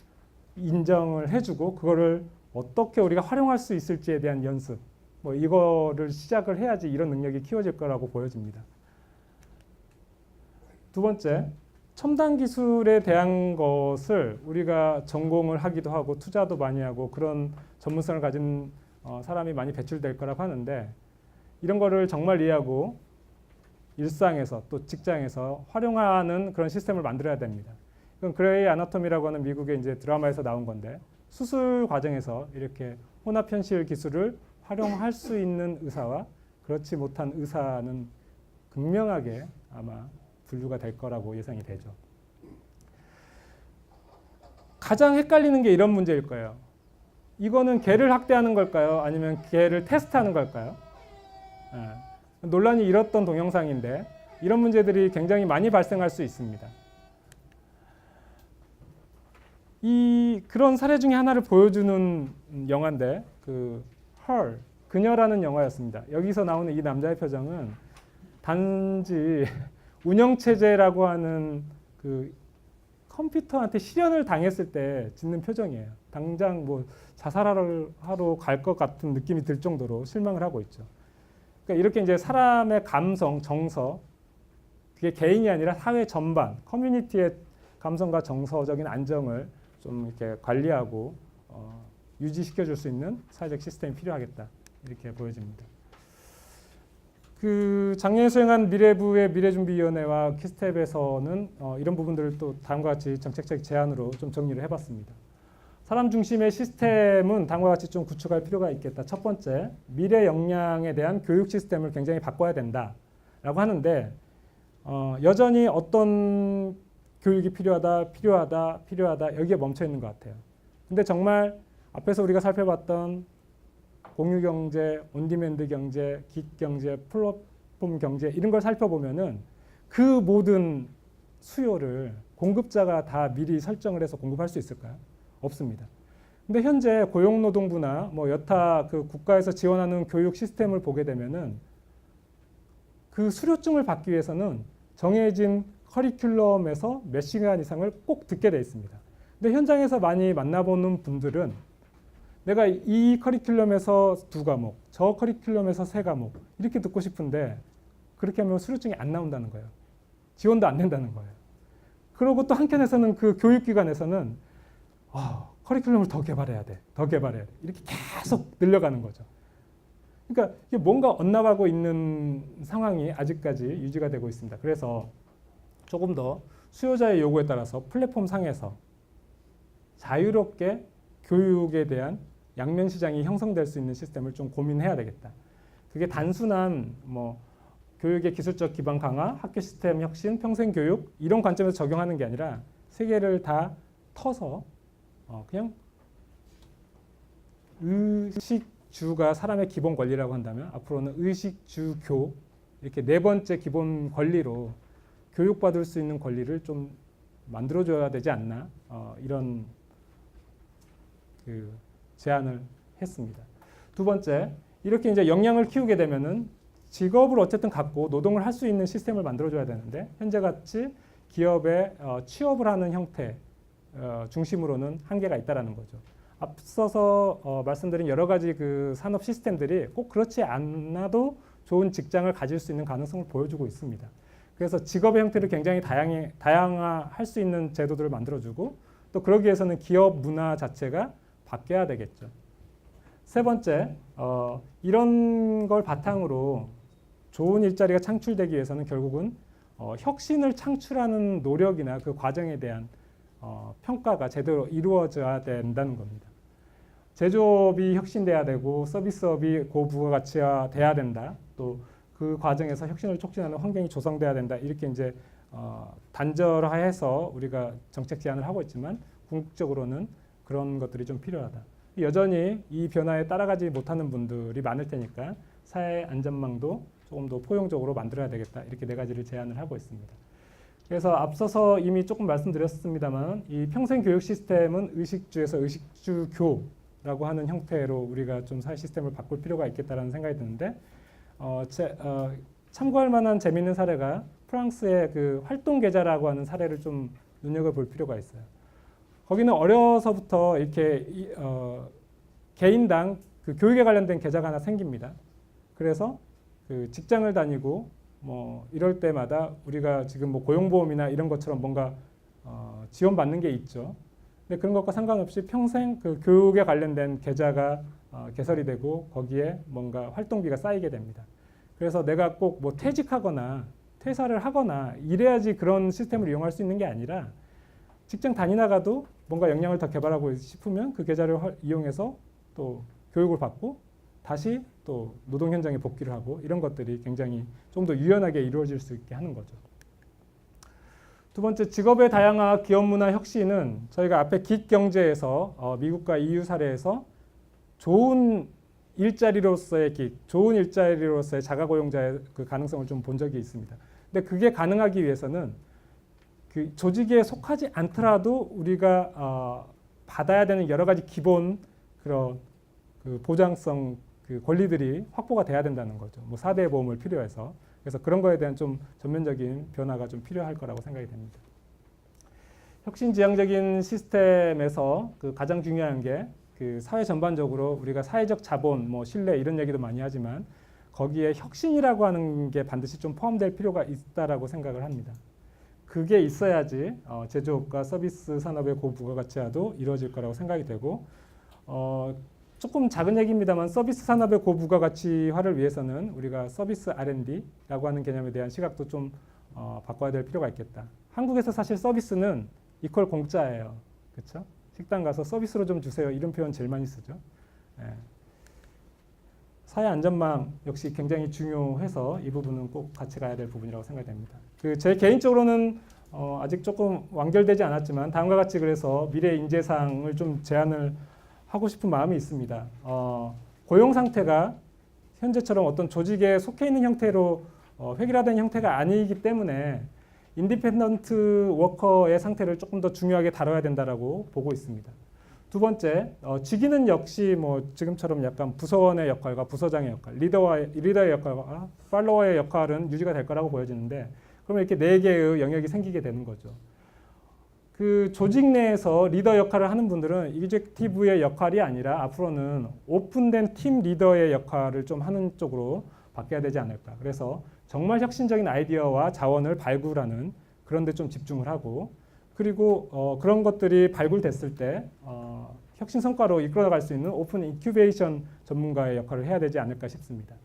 인정을 해주고 그거를 어떻게 우리가 활용할 수 있을지에 대한 연습, 뭐 이거를 시작을 해야지 이런 능력이 키워질 거라고 보여집니다. 두 번째, 첨단 기술에 대한 것을 우리가 전공을 하기도 하고 투자도 많이 하고 그런 전문성을 가진 사람이 많이 배출될 거라고 하는데, 이런 거를 정말 이해하고 일상에서 또 직장에서 활용하는 그런 시스템을 만들어야 됩니다. 이건 그레이 아나토미라고 하는 미국의 이제 드라마에서 나온 건데, 수술 과정에서 이렇게 혼합 현실 기술을 활용할 수 있는 의사와 그렇지 못한 의사는 극명하게 아마 분류가 될 거라고 예상이 되죠. 가장 헷갈리는 게 이런 문제일 거예요. 이거는 개를 학대하는 걸까요? 아니면 개를 테스트하는 걸까요? 논란이 일었던 동영상인데 이런 문제들이 굉장히 많이 발생할 수 있습니다. 그런 사례 중에 하나를 보여주는 영화인데, Her, 그녀라는 영화였습니다. 여기서 나오는 이 남자의 표정은 단지 운영체제라고 하는 그 컴퓨터한테 실현을 당했을 때 짓는 표정이에요. 당장 뭐 자살하러 갈 것 같은 느낌이 들 정도로 실망을 하고 있죠. 그러니까 이렇게 이제 사람의 감성, 정서, 그게 개인이 아니라 사회 전반, 커뮤니티의 감성과 정서적인 안정을 좀 이렇게 관리하고 유지시켜 줄 수 있는 사회적 시스템이 필요하겠다, 이렇게 보여집니다. 작년에 수행한 미래부의 미래준비위원회와 키스텝에서는 이런 부분들을 또 다음과 같이 정책적 제안으로 좀 정리를 해봤습니다. 사람 중심의 시스템은 다음과 같이 좀 구축할 필요가 있겠다. 첫 번째, 미래 역량에 대한 교육 시스템을 굉장히 바꿔야 된다라고 하는데, 여전히 어떤 교육이 필요하다 여기에 멈춰 있는 것 같아요. 근데 정말 앞에서 우리가 살펴봤던 공유경제, 온디맨드 경제, 긱경제, 플랫폼 경제, 이런 걸 살펴보면은 그 모든 수요를 공급자가 다 미리 설정을 해서 공급할 수 있을까요? 없습니다. 근데 현재 고용노동부나 뭐 여타 그 국가에서 지원하는 교육 시스템을 보게 되면은 그 수료증을 받기 위해서는 정해진 커리큘럼에서 몇 시간 이상을 꼭 듣게 돼 있습니다. 근데 현장에서 많이 만나보는 분들은 내가 이 커리큘럼에서 2과목, 저 커리큘럼에서 3과목 이렇게 듣고 싶은데 그렇게 하면 수료증이 안 나온다는 거예요. 지원도 안 된다는 거예요. 그리고 또 한켠에서는 그 교육기관에서는 커리큘럼을 더 개발해야 돼. 더 개발해야 돼. 이렇게 계속 늘려가는 거죠. 그러니까 이게 뭔가 엇나가고 있는 상황이 아직까지 유지가 되고 있습니다. 그래서 조금 더 수요자의 요구에 따라서 플랫폼 상에서 자유롭게 교육에 대한 양면 시장이 형성될 수 있는 시스템을 좀 고민해야 되겠다. 그게 단순한 뭐 교육의 기술적 기반 강화, 학교 시스템 혁신, 평생 교육 이런 관점에서 적용하는 게 아니라 세 개를 다 터서 그냥 의식주가 사람의 기본 권리라고 한다면 앞으로는 의식주교 이렇게 네 번째 기본 권리로 교육받을 수 있는 권리를 좀 만들어줘야 되지 않나 이런 그 제안을 했습니다. 두 번째, 이렇게 이제 역량을 키우게 되면은 직업을 어쨌든 갖고 노동을 할 수 있는 시스템을 만들어줘야 되는데 현재 같이 기업에 취업을 하는 형태 중심으로는 한계가 있다라는 거죠. 앞서서 말씀드린 여러 가지 그 산업 시스템들이 꼭 그렇지 않아도 좋은 직장을 가질 수 있는 가능성을 보여주고 있습니다. 그래서 직업의 형태를 굉장히 다양화할 수 있는 제도들을 만들어주고 또 그러기 위해서는 기업 문화 자체가 바뀌어야 되겠죠. 세 번째, 이런 걸 바탕으로 좋은 일자리가 창출되기 위해서는 결국은 혁신을 창출하는 노력이나 그 과정에 대한 평가가 제대로 이루어져야 된다는 겁니다. 제조업이 혁신돼야 되고 서비스업이 고부가가치화 돼야 된다. 또 그 과정에서 혁신을 촉진하는 환경이 조성돼야 된다. 이렇게 이제 단절화해서 우리가 정책 제안을 하고 있지만 궁극적으로는 그런 것들이 좀 필요하다. 여전히 이 변화에 따라가지 못하는 분들이 많을 테니까 사회 안전망도 조금 더 포용적으로 만들어야 되겠다. 이렇게 네 가지를 제안을 하고 있습니다. 그래서 앞서서 이미 조금 말씀드렸습니다만 이 평생 교육 시스템은 의식주에서 의식주교라고 하는 형태로 우리가 좀 사회 시스템을 바꿀 필요가 있겠다라는 생각이 드는데 참고할 만한 재미있는 사례가 프랑스의 그 활동 계좌라고 하는 사례를 좀 눈여겨볼 필요가 있어요. 거기는 어려서부터 이렇게 개인당 그 교육에 관련된 계좌가 하나 생깁니다. 그래서 그 직장을 다니고 뭐 이럴 때마다 우리가 지금 뭐 고용보험이나 이런 것처럼 뭔가 지원받는 게 있죠. 근데 그런 것과 상관없이 평생 그 교육에 관련된 계좌가 개설이 되고 거기에 뭔가 활동비가 쌓이게 됩니다. 그래서 내가 꼭 뭐 퇴직하거나 퇴사를 하거나 이래야지 그런 시스템을 이용할 수 있는 게 아니라 직장 다니다가도 뭔가 역량을 더 개발하고 싶으면 그 계좌를 이용해서 또 교육을 받고 다시 또 노동 현장에 복귀를 하고 이런 것들이 굉장히 좀 더 유연하게 이루어질 수 있게 하는 거죠. 두 번째, 직업의 다양화, 기업 문화 혁신은 저희가 앞에 깃 경제에서 미국과 EU 사례에서 좋은 일자리로서의 깃, 좋은 일자리로서의 자가고용자의 그 가능성을 좀 본 적이 있습니다. 근데 그게 가능하기 위해서는 그 조직에 속하지 않더라도 우리가 받아야 되는 여러 가지 기본 그런 그 보장성 그 권리들이 확보가 돼야 된다는 거죠. 뭐 4대 보험을 필요해서. 그래서 그런 거에 대한 좀 전면적인 변화가 좀 필요할 거라고 생각이 됩니다. 혁신지향적인 시스템에서 그 가장 중요한 게 그 사회 전반적으로 우리가 사회적 자본, 뭐 신뢰 이런 얘기도 많이 하지만 거기에 혁신이라고 하는 게 반드시 좀 포함될 필요가 있다라고 생각을 합니다. 그게 있어야지 제조업과 서비스 산업의 고부가가치화도 이루어질 거라고 생각이 되고 조금 작은 얘기입니다만 서비스 산업의 고부가가치화를 위해서는 우리가 서비스 R&D라고 하는 개념에 대한 시각도 좀 바꿔야 될 필요가 있겠다. 한국에서 사실 서비스는 이퀄 공짜예요. 그렇죠? 식당 가서 서비스로 좀 주세요. 이런 표현 제일 많이 쓰죠. 예. 사회 안전망 역시 굉장히 중요해서 이 부분은 꼭 같이 가야 될 부분이라고 생각됩니다. 제 개인적으로는 아직 조금 완결되지 않았지만 다음과 같이 그래서 미래 인재상을 좀 제안을 하고 싶은 마음이 있습니다. 고용 상태가 현재처럼 어떤 조직에 속해 있는 형태로 획일화된 형태가 아니기 때문에 인디펜던트 워커의 상태를 조금 더 중요하게 다뤄야 된다라고 보고 있습니다. 두 번째, 직위는 역시 뭐 지금처럼 약간 부서원의 역할과 부서장의 역할, 리더의 역할과 팔로워의 역할은 유지가 될 거라고 보여지는데 그러면 이렇게 네 개의 영역이 생기게 되는 거죠. 그 조직 내에서 리더 역할을 하는 분들은 이젝티브의 역할이 아니라 앞으로는 오픈된 팀 리더의 역할을 좀 하는 쪽으로 바뀌어야 되지 않을까. 그래서 정말 혁신적인 아이디어와 자원을 발굴하는 그런 데 좀 집중을 하고 그리고 그런 것들이 발굴됐을 때 혁신 성과로 이끌어갈 수 있는 오픈 인큐베이션 전문가의 역할을 해야 되지 않을까 싶습니다.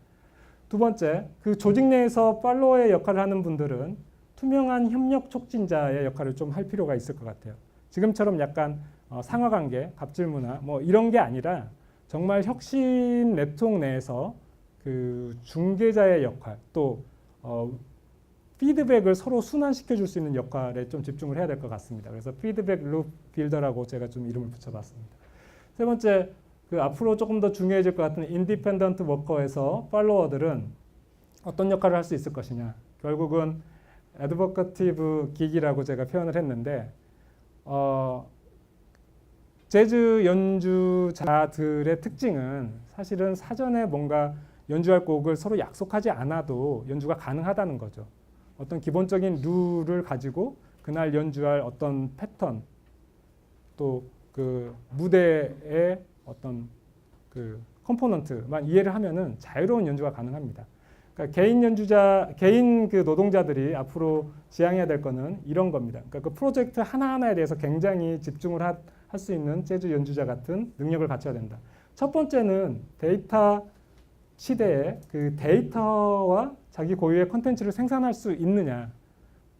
두 번째, 그 조직 내에서 팔로워의 역할을 하는 분들은 투명한 협력 촉진자의 역할을 좀 할 필요가 있을 것 같아요. 지금처럼 약간 상하관계, 갑질문화 뭐 이런 게 아니라 정말 혁신 네트워크 내에서 그 중개자의 역할 또 피드백을 서로 순환시켜 줄 수 있는 역할에 좀 집중을 해야 될 것 같습니다. 그래서 피드백 룹 빌더라고 제가 좀 이름을 붙여봤습니다. 세 번째, 그 앞으로 조금 더 중요해질 것 같은 인디펜던트 워커에서 팔로워들은 어떤 역할을 할 수 있을 것이냐. 결국은 애드버커티브 기기라고 제가 표현을 했는데 재즈 연주자들의 특징은 사실은 사전에 뭔가 연주할 곡을 서로 약속하지 않아도 연주가 가능하다는 거죠. 어떤 기본적인 룰을 가지고 그날 연주할 어떤 패턴 또 그 무대의 어떤 그 컴포넌트만 이해를 하면은 자유로운 연주가 가능합니다. 그러니까 개인 그 노동자들이 앞으로 지향해야 될 거는 이런 겁니다. 그러니까 그 프로젝트 하나하나에 대해서 굉장히 집중을 할 수 있는 재즈 연주자 같은 능력을 갖춰야 된다. 첫 번째는 데이터 시대에 그 데이터와 자기 고유의 컨텐츠를 생산할 수 있느냐.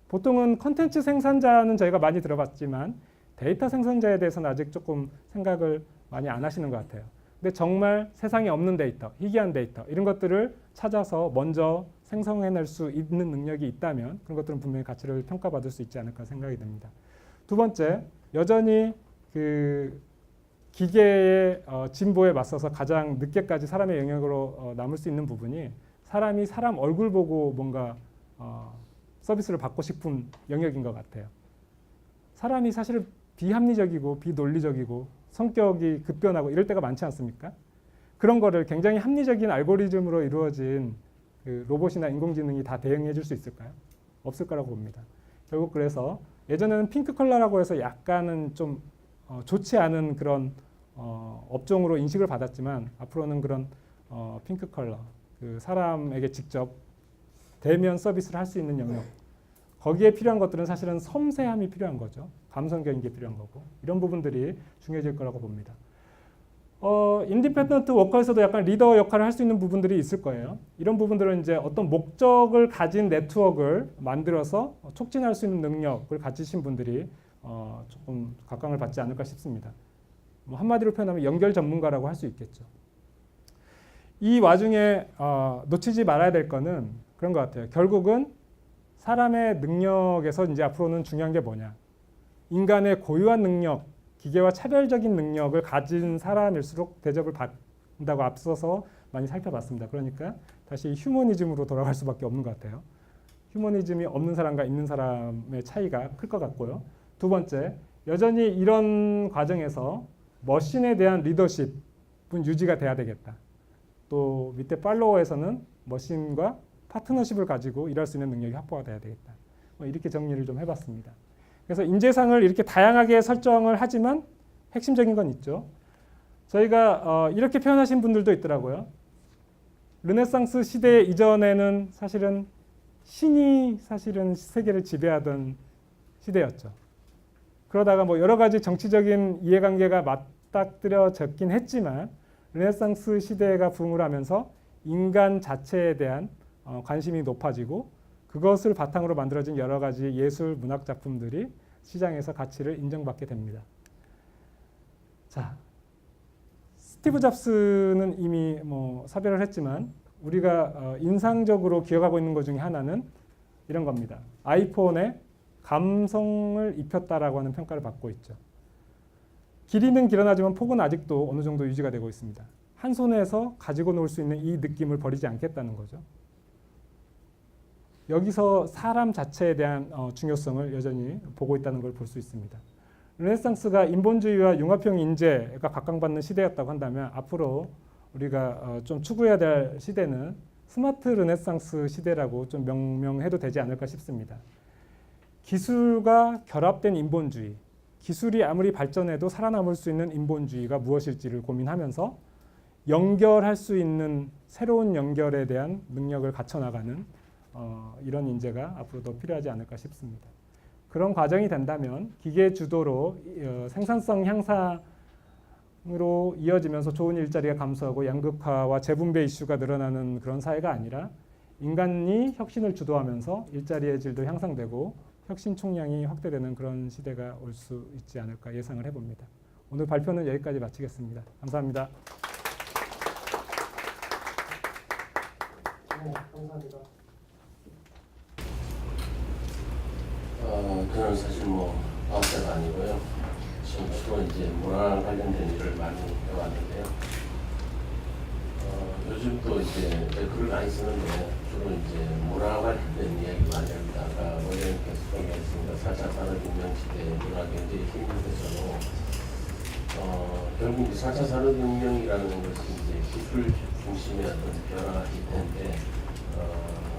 보통은 컨텐츠 생산자는 저희가 많이 들어봤지만 데이터 생산자에 대해서는 아직 조금 생각을 많이 안 하시는 것 같아요. 근데 정말 세상에 없는 데이터, 희귀한 데이터 이런 것들을 찾아서 먼저 생성해낼 수 있는 능력이 있다면 그런 것들은 분명히 가치를 평가받을 수 있지 않을까 생각이 듭니다. 두 번째, 여전히 그 기계의 진보에 맞서서 가장 늦게까지 사람의 영역으로 남을 수 있는 부분이 사람이 사람 얼굴 보고 뭔가 서비스를 받고 싶은 영역인 것 같아요. 사람이 사실 비합리적이고 비논리적이고 성격이 급변하고 이럴 때가 많지 않습니까? 그런 거를 굉장히 합리적인 알고리즘으로 이루어진 그 로봇이나 인공지능이 다 대응해 줄 수 있을까요? 없을 거라고 봅니다. 결국 그래서 예전에는 핑크 컬러라고 해서 약간은 좀 좋지 않은 그런 업종으로 인식을 받았지만 앞으로는 그런 핑크 컬러, 그 사람에게 직접 대면 서비스를 할 수 있는 영역 거기에 필요한 것들은 사실은 섬세함이 필요한 거죠. 감성적인 게 필요한 거고 이런 부분들이 중요해질 거라고 봅니다. 인디펜던트 워커에서도 약간 리더 역할을 할 수 있는 부분들이 있을 거예요. 이런 부분들은 이제 어떤 목적을 가진 네트워크를 만들어서 촉진할 수 있는 능력을 가지신 분들이 조금 각광을 받지 않을까 싶습니다. 뭐 한마디로 표현하면 연결 전문가라고 할 수 있겠죠. 이 와중에 놓치지 말아야 될 거는 그런 것 같아요. 결국은 사람의 능력에서 이제 앞으로는 중요한 게 뭐냐. 인간의 고유한 능력, 기계와 차별적인 능력을 가진 사람일수록 대접을 받는다고 앞서서 많이 살펴봤습니다. 그러니까 다시 휴머니즘으로 돌아갈 수밖에 없는 것 같아요. 휴머니즘이 없는 사람과 있는 사람의 차이가 클 것 같고요. 두 번째, 여전히 이런 과정에서 머신에 대한 리더십은 유지가 돼야 되겠다. 또 밑에 팔로워에서는 머신과 파트너십을 가지고 일할 수 있는 능력이 확보가 돼야 되겠다. 뭐 이렇게 정리를 좀 해봤습니다. 그래서 인재상을 이렇게 다양하게 설정을 하지만 핵심적인 건 있죠. 저희가 이렇게 표현하신 분들도 있더라고요. 르네상스 시대 이전에는 사실은 신이 사실은 세계를 지배하던 시대였죠. 그러다가 뭐 여러 가지 정치적인 이해관계가 맞닥뜨려졌긴 했지만 르네상스 시대가 부흥을 하면서 인간 자체에 대한 관심이 높아지고 그것을 바탕으로 만들어진 여러 가지 예술 문학 작품들이 시장에서 가치를 인정받게 됩니다. 자, 스티브 잡스는 이미 뭐 사별을 했지만 우리가 인상적으로 기억하고 있는 것 중에 하나는 이런 겁니다. 아이폰에 감성을 입혔다라고 하는 평가를 받고 있죠. 길이는 길어나지만 폭은 아직도 어느 정도 유지가 되고 있습니다. 한 손에서 가지고 놀 수 있는 이 느낌을 버리지 않겠다는 거죠. 여기서 사람 자체에 대한 중요성을 여전히 보고 있다는 걸 볼 수 있습니다. 르네상스가 인본주의와 융합형 인재가 각광받는 시대였다고 한다면 앞으로 우리가 좀 추구해야 될 시대는 스마트 르네상스 시대라고 좀 명명해도 되지 않을까 싶습니다. 기술과 결합된 인본주의, 기술이 아무리 발전해도 살아남을 수 있는 인본주의가 무엇일지를 고민하면서 연결할 수 있는 새로운 연결에 대한 능력을 갖춰나가는 이런 인재가 앞으로 더 필요하지 않을까 싶습니다. 그런 과정이 된다면 기계 주도로 생산성 향상으로 이어지면서 좋은 일자리가 감소하고 양극화와 재분배 이슈가 늘어나는 그런 사회가 아니라 인간이 혁신을 주도하면서 일자리의 질도 향상되고 혁신 총량이 확대되는 그런 시대가 올 수 있지 않을까 예상을 해봅니다. 오늘 발표는 여기까지 마치겠습니다. 감사합니다. 감사합니다. 저는 사실 과학자가 아니고요. 지금 주로 이제 문화 관련된 일을 많이 해왔는데요. 요즘 또 이제 글을 많이 쓰는데 주로 이제 문화 관련된 이야기 많이 합니다. 아까 원장님께서 소개했습니다. 4차 산업혁명 시대 문화 경제의 힘에서도 결국 4차 산업혁명이라는 것이 이제 기술 중심의 어떤 변화 시대인데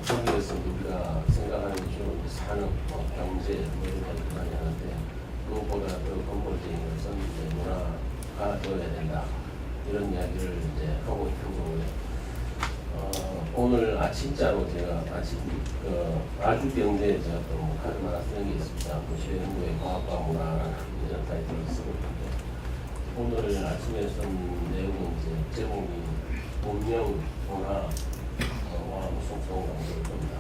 거기에서 우리가 생각하는 주로 산업, 경제 이런 이야기를 많이 하는데 그것보다 더 근본적인 것은 이제 문화가 되어야 된다 이런 이야기를 이제 하고 있는 거고요. 오늘 아침자로 제가 아주경제에 제가 또 하루 하나 쓰는 게 있습니다. 시외연구의 과학과 문화라는 이런 타이틀을 쓰고 있는데 오늘 아침에 쓴 내용은 이제 제목이 문명, 문화, 속성 강조를 겁니다.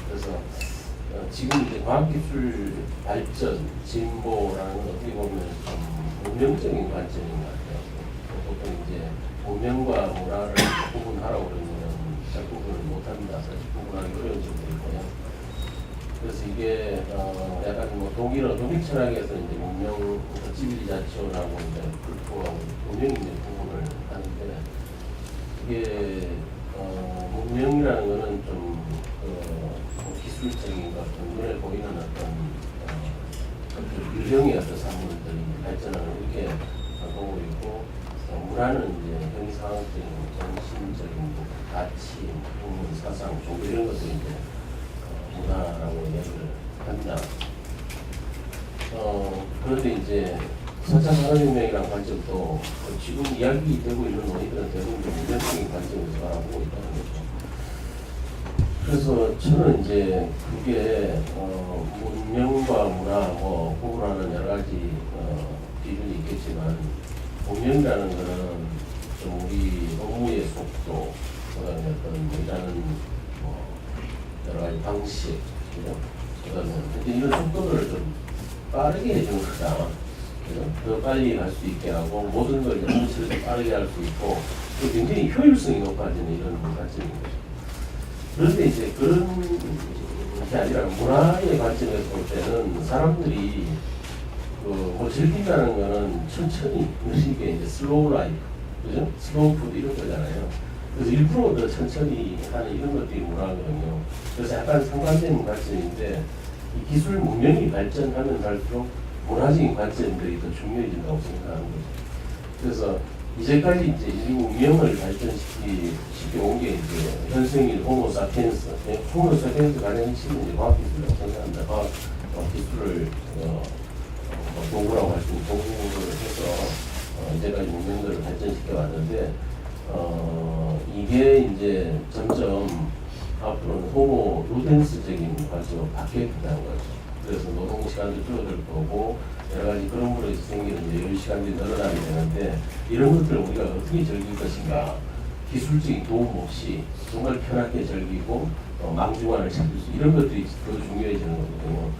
그래서 지금 이제 과학기술 발전, 진보라는 건 어떻게 보면 좀 문명적인 관점인 것 같아요. 보통 이제 문명과 문화를 구분하라고 그러면 잘 구분을 못합니다. 사실 구분하기 어려운 점도 있고요. 그래서 이게 약간 독일 철학에서 이제 문명, 지빌리자치오라고 이제 kultur하고 문명이 이제 구분을 하는데 이게 문명이라는 거는 좀 기술적인 것, 눈에 보이는 어떤 유형의 어떤 사물들이 발전하는 이렇게 보고 있고, 문화는 이제 형이상학적인 정신적인 가치, 학문, 사상, 종교 이런 것들이 이제 문화라고 이야기를 합니다. 그런데 이제 4차 산업혁명이라는 관점도 지금 이야기되고 있는 논의들은 대부분 문명적인 관점에서 바라보고 있다는 거죠. 그래서 저는 이제 그게 문명과 문화 구분하는 여러 가지 기준이 있겠지만 문명이라는 거는 좀 우리 업무의 속도, 그다음에 어떤 일하는 여러 가지 방식, 그다음에 이런 속도를 좀 빠르게 해주는 거다. 더 빨리 할 수 있게 하고 모든 걸 연출을 더 빠르게 할 수 있고 굉장히 효율성이 높아지는 이런 관점인 거죠. 그런데 이제 그런 게 아니라 문화의 관점에서 볼 때는 사람들이 즐긴다는 거는 천천히 느리게 이제 슬로우 라이프, 그죠? 슬로우 푸드 이런 거잖아요. 그래서 일부러 더 천천히 하는 이런 것들이 문화거든요. 그래서 약간 상반되는 관점인데 이 기술 문명이 발전하면 할수록 문화적인 관점들이 더 중요해진다고 생각하는 거죠. 그래서 이제까지 이제 인류 문명을 발전시켜 온 게 이제 현생인 호모사피엔스, 호모사피엔스 가장 핵심은 이제 과학기술이라고 생각합니다. 과학기술을 도구라고 할 수 있는 도구를 해서 이제까지 문명들을 발전시켜 왔는데 이게 이제 점점 앞으로는 호모 루덴스적인 관점으로 바뀌게 된다는 거죠. 그래서 노동 시간도 줄어들 거고 여러 가지 그런 거로 생기는 여유 시간들이 늘어나게 되는데 이런 것들을 우리가 어떻게 즐길 것인가, 기술적인 도움 없이 정말 편하게 즐기고 망중한을 찾을 수 이런 것들이 더 중요해지는 거거든요.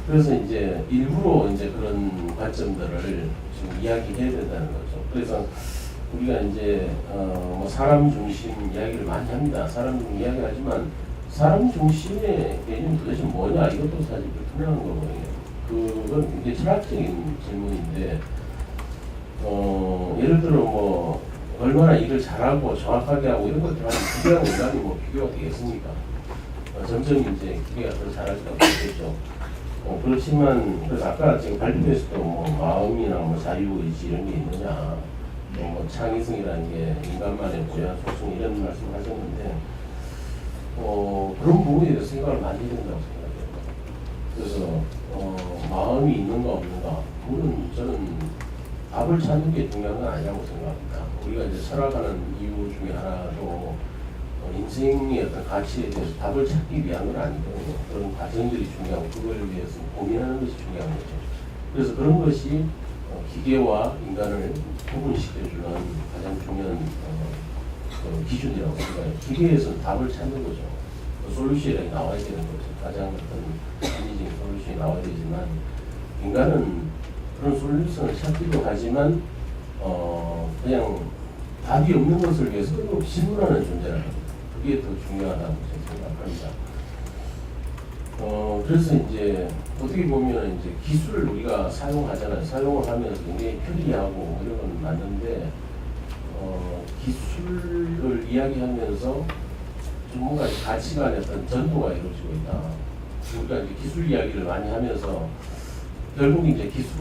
그래서 이제 일부러 이제 그런 관점들을 지금 이야기해야 된다는 거죠. 그래서 우리가 이제 사람 중심 이야기를 많이 합니다. 사람 중심 이야기하지만 사람 중심의 개념이 도대체 뭐냐 이것도 사실 불투명한 거거든요. 그건 굉장히 철학적인 질문인데 예를 들어 얼마나 일을 잘하고 정확하게 하고 이런 것들하고 기계하고 인간이 비교가 되겠습니까? 점점 이제 기계가 더 잘할 수밖에 없겠죠. 그렇지만 그래서 아까 지금 발표에서도 마음이나 자유의지 이런 게 있느냐, 창의성이라는 게 인간만의 고유한 속성 이런 말씀하셨는데 그런 부분에 대해서 생각을 많이 해야 된다고 생각해요. 그래서 마음이 있는가 없는가, 그건 저는 답을 찾는 게 중요한 건 아니라고 생각합니다. 우리가 이제 살아가는 이유 중에 하나도 인생의 어떤 가치에 대해서 답을 찾기 위한 건 아니거든요. 그런 과정들이 중요하고 그걸 위해서 고민하는 것이 중요한 거죠. 그래서 그런 것이 기계와 인간을 구분시켜주는 가장 중요한 그 기준이라고 생각해요. 기계에서는 답을 찾는 거죠. 솔루션이 나와야 되는 거죠. 가장 어떤 합리적인 솔루션이 나와야 되지만 인간은 그런 솔루션을 찾기도 하지만 그냥 답이 없는 것을 위해서 끊임없이 질문하는 존재라는 겁니다. 그게 더 중요하다고 생각합니다. 그래서 이제 어떻게 보면 이제 기술을 우리가 사용하잖아요. 사용을 하면서 굉장히 편리하고 이런 건 맞는데 기술을 이야기하면서 전문가 가치관의 어떤 전도가 이루어지고 있다. 우리가 이제 기술 이야기를 많이 하면서 결국 이제 기술이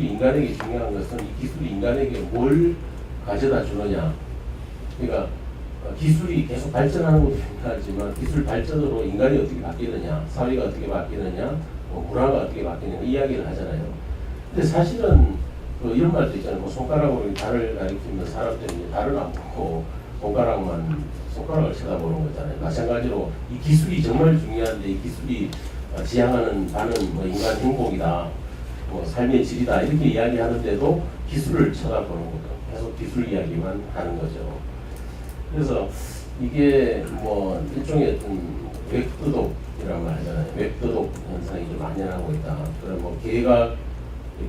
인간에게 중요한 것은 이 기술이 인간에게 뭘 가져다 주느냐. 그러니까 기술이 계속 발전하는 것도 중요하지만 기술 발전으로 인간이 어떻게 바뀌느냐, 사회가 어떻게 바뀌느냐, 문화가 어떻게 바뀌느냐 이야기를 하잖아요. 근데 사실은 이런 말도 있잖아요. 손가락으로 달을 가리키면 사람들이 달을 안 보고 손가락을 쳐다보는 거잖아요. 마찬가지로 이 기술이 정말 중요한데 이 기술이 지향하는 바는 인간 행복이다, 삶의 질이다 이렇게 이야기하는데도 기술을 쳐다보는 거죠. 계속 기술 이야기만 하는 거죠. 그래서 이게 일종의 어떤 웹도독이라고 하잖아요. 웹도독 현상이 좀 만연하고 있다. 그럼 개가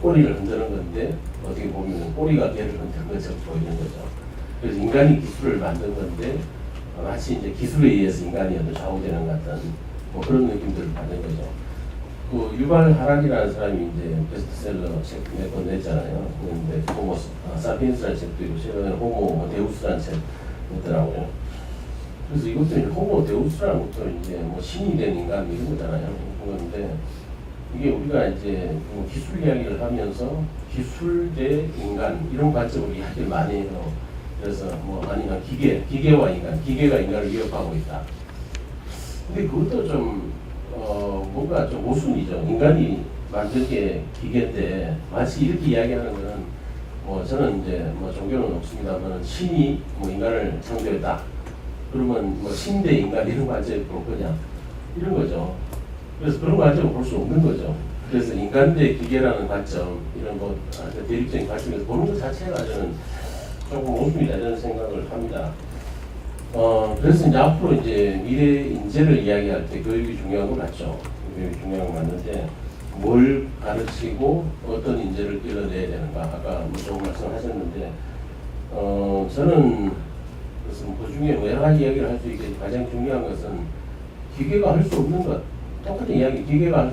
꼬리를 흔드는 건데 어떻게 보면 꼬리가 개를 흔드는 것처럼 보이는 거죠. 그래서 인간이 기술을 만든 건데 마치 이제 기술에 의해서 인간이 좌우되는 같은 그런 느낌들을 받는 거죠. 그 유발 하락이라는 사람이 이제 베스트셀러 책 몇 권 냈잖아요. 근데 호모 사피엔스라는 책도 있고 최근에 호모 데우스라는 책 냈더라고요. 그래서 이것도 이제 호모 데우스라는 것도 이제 신이 된 인간 이런 거잖아요. 그런데 이게 우리가 이제 기술 이야기를 하면서 기술 대 인간 이런 관점으로 이야기를 많이 해요. 그래서 아니면 기계와 인간, 기계가 인간을 위협하고 있다. 근데 그것도 좀 뭔가 좀 모순이죠. 인간이 만든 게 기계인데 마치 이렇게 이야기하는 거는 저는 이제 종교는 없습니다만 신이 인간을 창조했다. 그러면 신 대 인간 이런 관점을 볼 거냐 이런 거죠. 그래서 그런 관점을 볼 수 없는 거죠. 그래서 인간 대 기계라는 관점 이런 대립적인 관점에서 보는 것 자체가 저는 조금 모순이다 이런 생각을 합니다. 그래서 이제 앞으로 이제 미래 인재를 이야기할 때 교육이 중요한 건 맞죠. 교육이 중요한 건 맞는데 뭘 가르치고 어떤 인재를 끌어내야 되는가 아까 조금 말씀하셨는데 저는 그래서 그 중에 여러 가지 이야기를 할 수 있게 가장 중요한 것은 기계가 할 수 없는 것 똑같은 이야기 기계가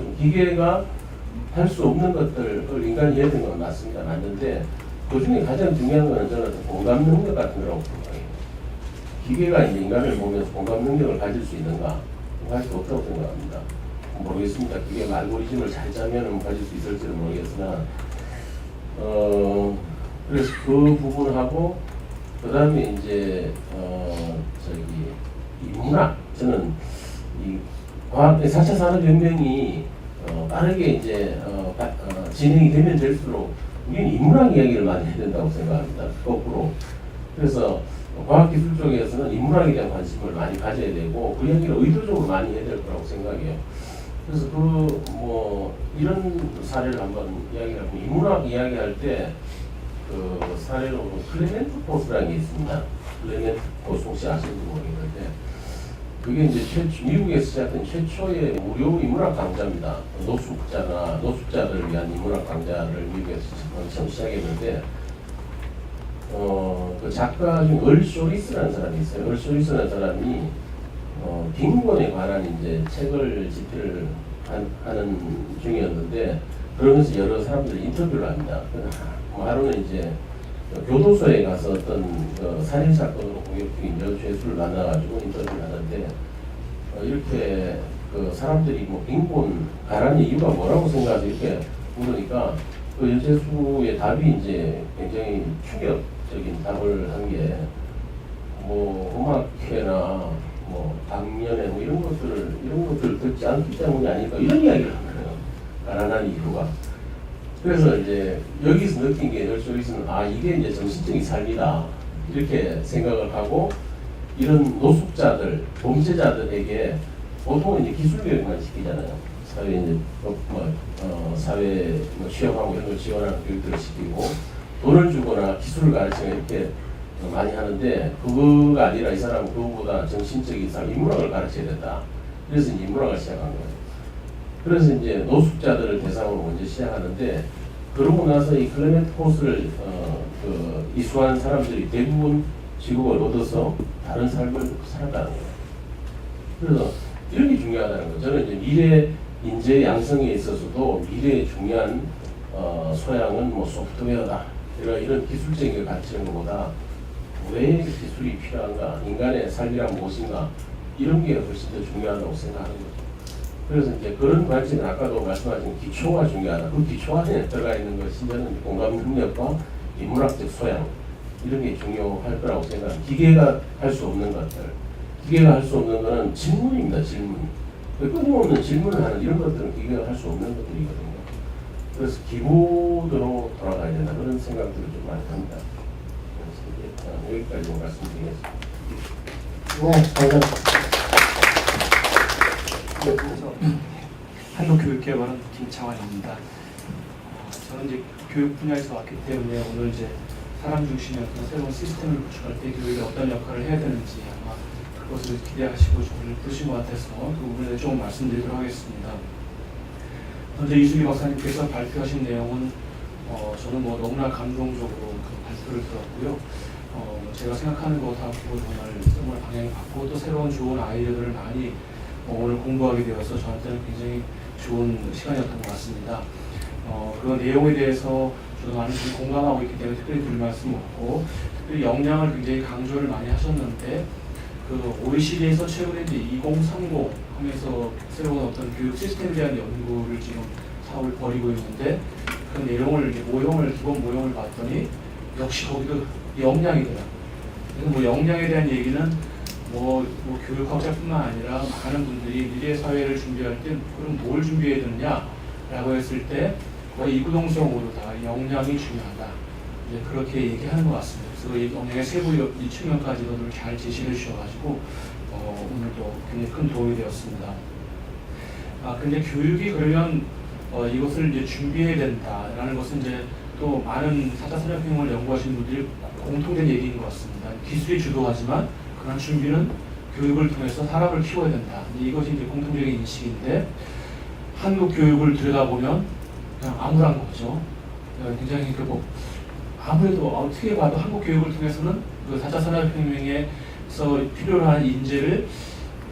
할 수 없는 것들을 인간이 해야 되는 건 맞습니다. 맞는데 그 중에 가장 중요한 거는 저는 공감 능력 같은 거라고 생각해요. 기계가 이제 인간을 보면서 공감 능력을 가질 수 있는가? 할 수 없다고 생각합니다. 모르겠습니다. 기계가 알고리즘을 잘 짜면 가질 수 있을지는 모르겠으나 그래서 그 부분하고 그 다음에 이제 이 문학 저는 이 과학 4차 산업혁명이 빠르게 이제 진행이 되면 될수록 우리는 인문학 이야기를 많이 해야 된다고 생각합니다. 거꾸로. 그래서 과학기술 쪽에서는 인문학에 대한 관심을 많이 가져야 되고 그 이야기를 의도적으로 많이 해야 될 거라고 생각해요. 그래서 이런 사례를 한번 이야기하면 인문학 이야기할 때 그 사례로 클레멘트 포스라는 게 있습니다. 클레멘트 포스 혹시 아시는지 모르겠는데 그게 이제 미국에서 시작된 최초의 무료 인문학 강좌입니다. 노숙자들을 위한 인문학 강좌를 미국에서 처음 시작했는데 그 작가 중에 얼쇼리스라는 사람이 있어요. 얼쇼리스라는 사람이 빈곤에 관한 이제 책을 집필을 하는 중이었는데 그러면서 여러 사람들이 인터뷰를 합니다. 하루는 이제 교도소에 가서 어떤 살인 사건으로 공격 중인 여죄수를 만나가지고 인터뷰를 하는데 이렇게 사람들이 빈곤 가라는 이유가 뭐라고 생각해서 이렇게 물으니까 그 여죄수의 답이 이제 굉장히 충격적인 답을 한 게 음악회나 방면회 이런 것들을 듣지 않기 때문이 아닐까 이런 이야기를 하는 가난한 이유가. 그래서 이제 여기서 느낀 게 여기서는 이게 이제 정신적인 삶이다 이렇게 생각을 하고 이런 노숙자들, 범죄자들에게 보통은 이제 기술 교육만 시키잖아요. 사회 이제 사회 취업하고 이런 걸 지원하는 교육들을 시키고 돈을 주거나 기술을 가르치거나 이렇게 많이 하는데 그거가 아니라 이 사람은 그거보다 정신적인 이상 인문학을 가르쳐야 된다. 그래서 이제 인문학을 시작한 거예요. 그래서 이제 노숙자들을 대상으로 먼저 시작하는데 그러고 나서 이 클레멘트 코스를 이수한 사람들이 대부분 직업을 얻어서 다른 삶을 살았다는 거예요. 그래서 이런 게 중요하다는 거예요. 저는 이제 미래 인재 양성에 있어서도 미래의 중요한 소양은 뭐 소프트웨어다. 이런 기술적인 걸 가르치는 것보다 왜 기술이 필요한가, 인간의 삶이란 무엇인가 이런 게 훨씬 더 중요하다고 생각하는 거죠. 그래서 이제 그런 관점은 아까도 말씀하신 기초가 중요하다. 그 기초 안에 들어가 있는 것이 저는 공감 능력과 인문학적 소양 이런 게 중요할 거라고 생각합니다. 기계가 할 수 없는 것들, 기계가 할 수 없는 것은 질문입니다. 질문. 끊임없는 질문을 하는 이런 것들은 기계가 할 수 없는 것들이거든요. 그래서 기본으로 돌아가야 된다 그런 생각들을 좀 많이 합니다. 그래서 여기까지 말씀드리겠습니다. 네, 감사합니다. 그래서 한국교육개발은 김창환입니다. 저는 이제 교육 분야에서 왔기 때문에 오늘 이제 사람 중심의 어떤 새로운 시스템을 구축할 때 교육이 어떤 역할을 해야 되는지 아마 그것을 기대하시고 저를 부르신 것 같아서 그 부분에 좀 말씀드리도록 하겠습니다. 먼저 이수기 박사님께서 발표하신 내용은 저는 뭐 너무나 감동적으로 그 발표를 들었고요. 제가 생각하는 것하고 정말 방향이 바꾸고 또 새로운 좋은 아이디어들을 많이 오늘 공부하게 되어서 저한테는 굉장히 좋은 시간이었던 것 같습니다. 그 내용에 대해서 저도 많은 분이 공감하고 있기 때문에 특별히 드릴 말씀 없고 특별히 역량을 굉장히 강조를 많이 하셨는데 그 OECD에서 최근에 이제 2030 하면서 새로운 어떤 교육 시스템에 대한 연구를 지금 사업을 벌이고 있는데 그 내용을 이제 기본 모형을 봤더니 역시 거기도 역량이더라고요. 그래서 뭐 역량에 대한 얘기는 뭐 교육학자뿐만 아니라 많은 분들이 미래 사회를 준비할 때 그럼 뭘 준비해야 되느냐라고 했을 때 거의 이구동성으로 다 역량이 중요하다. 이제 그렇게 얘기하는 것 같습니다. 그래서 이 역량의 세부 측면까지도 잘 제시해 주셔가지고 오늘도 굉장히 큰 도움이 되었습니다. 근데 교육이 그러면 이것을 이제 준비해야 된다라는 것은 이제 또 많은 4차 산업혁명을 연구하시는 분들이 공통된 얘기인 것 같습니다. 기술이 주도하지만 그런 준비는 교육을 통해서 사람을 키워야 된다. 이것이 이제 공통적인 인식인데 한국 교육을 들여다보면 그냥 암울한 거죠. 굉장히 아무래도 어떻게 봐도 한국 교육을 통해서는 그 4차 산업혁명에서 필요로 하는 인재를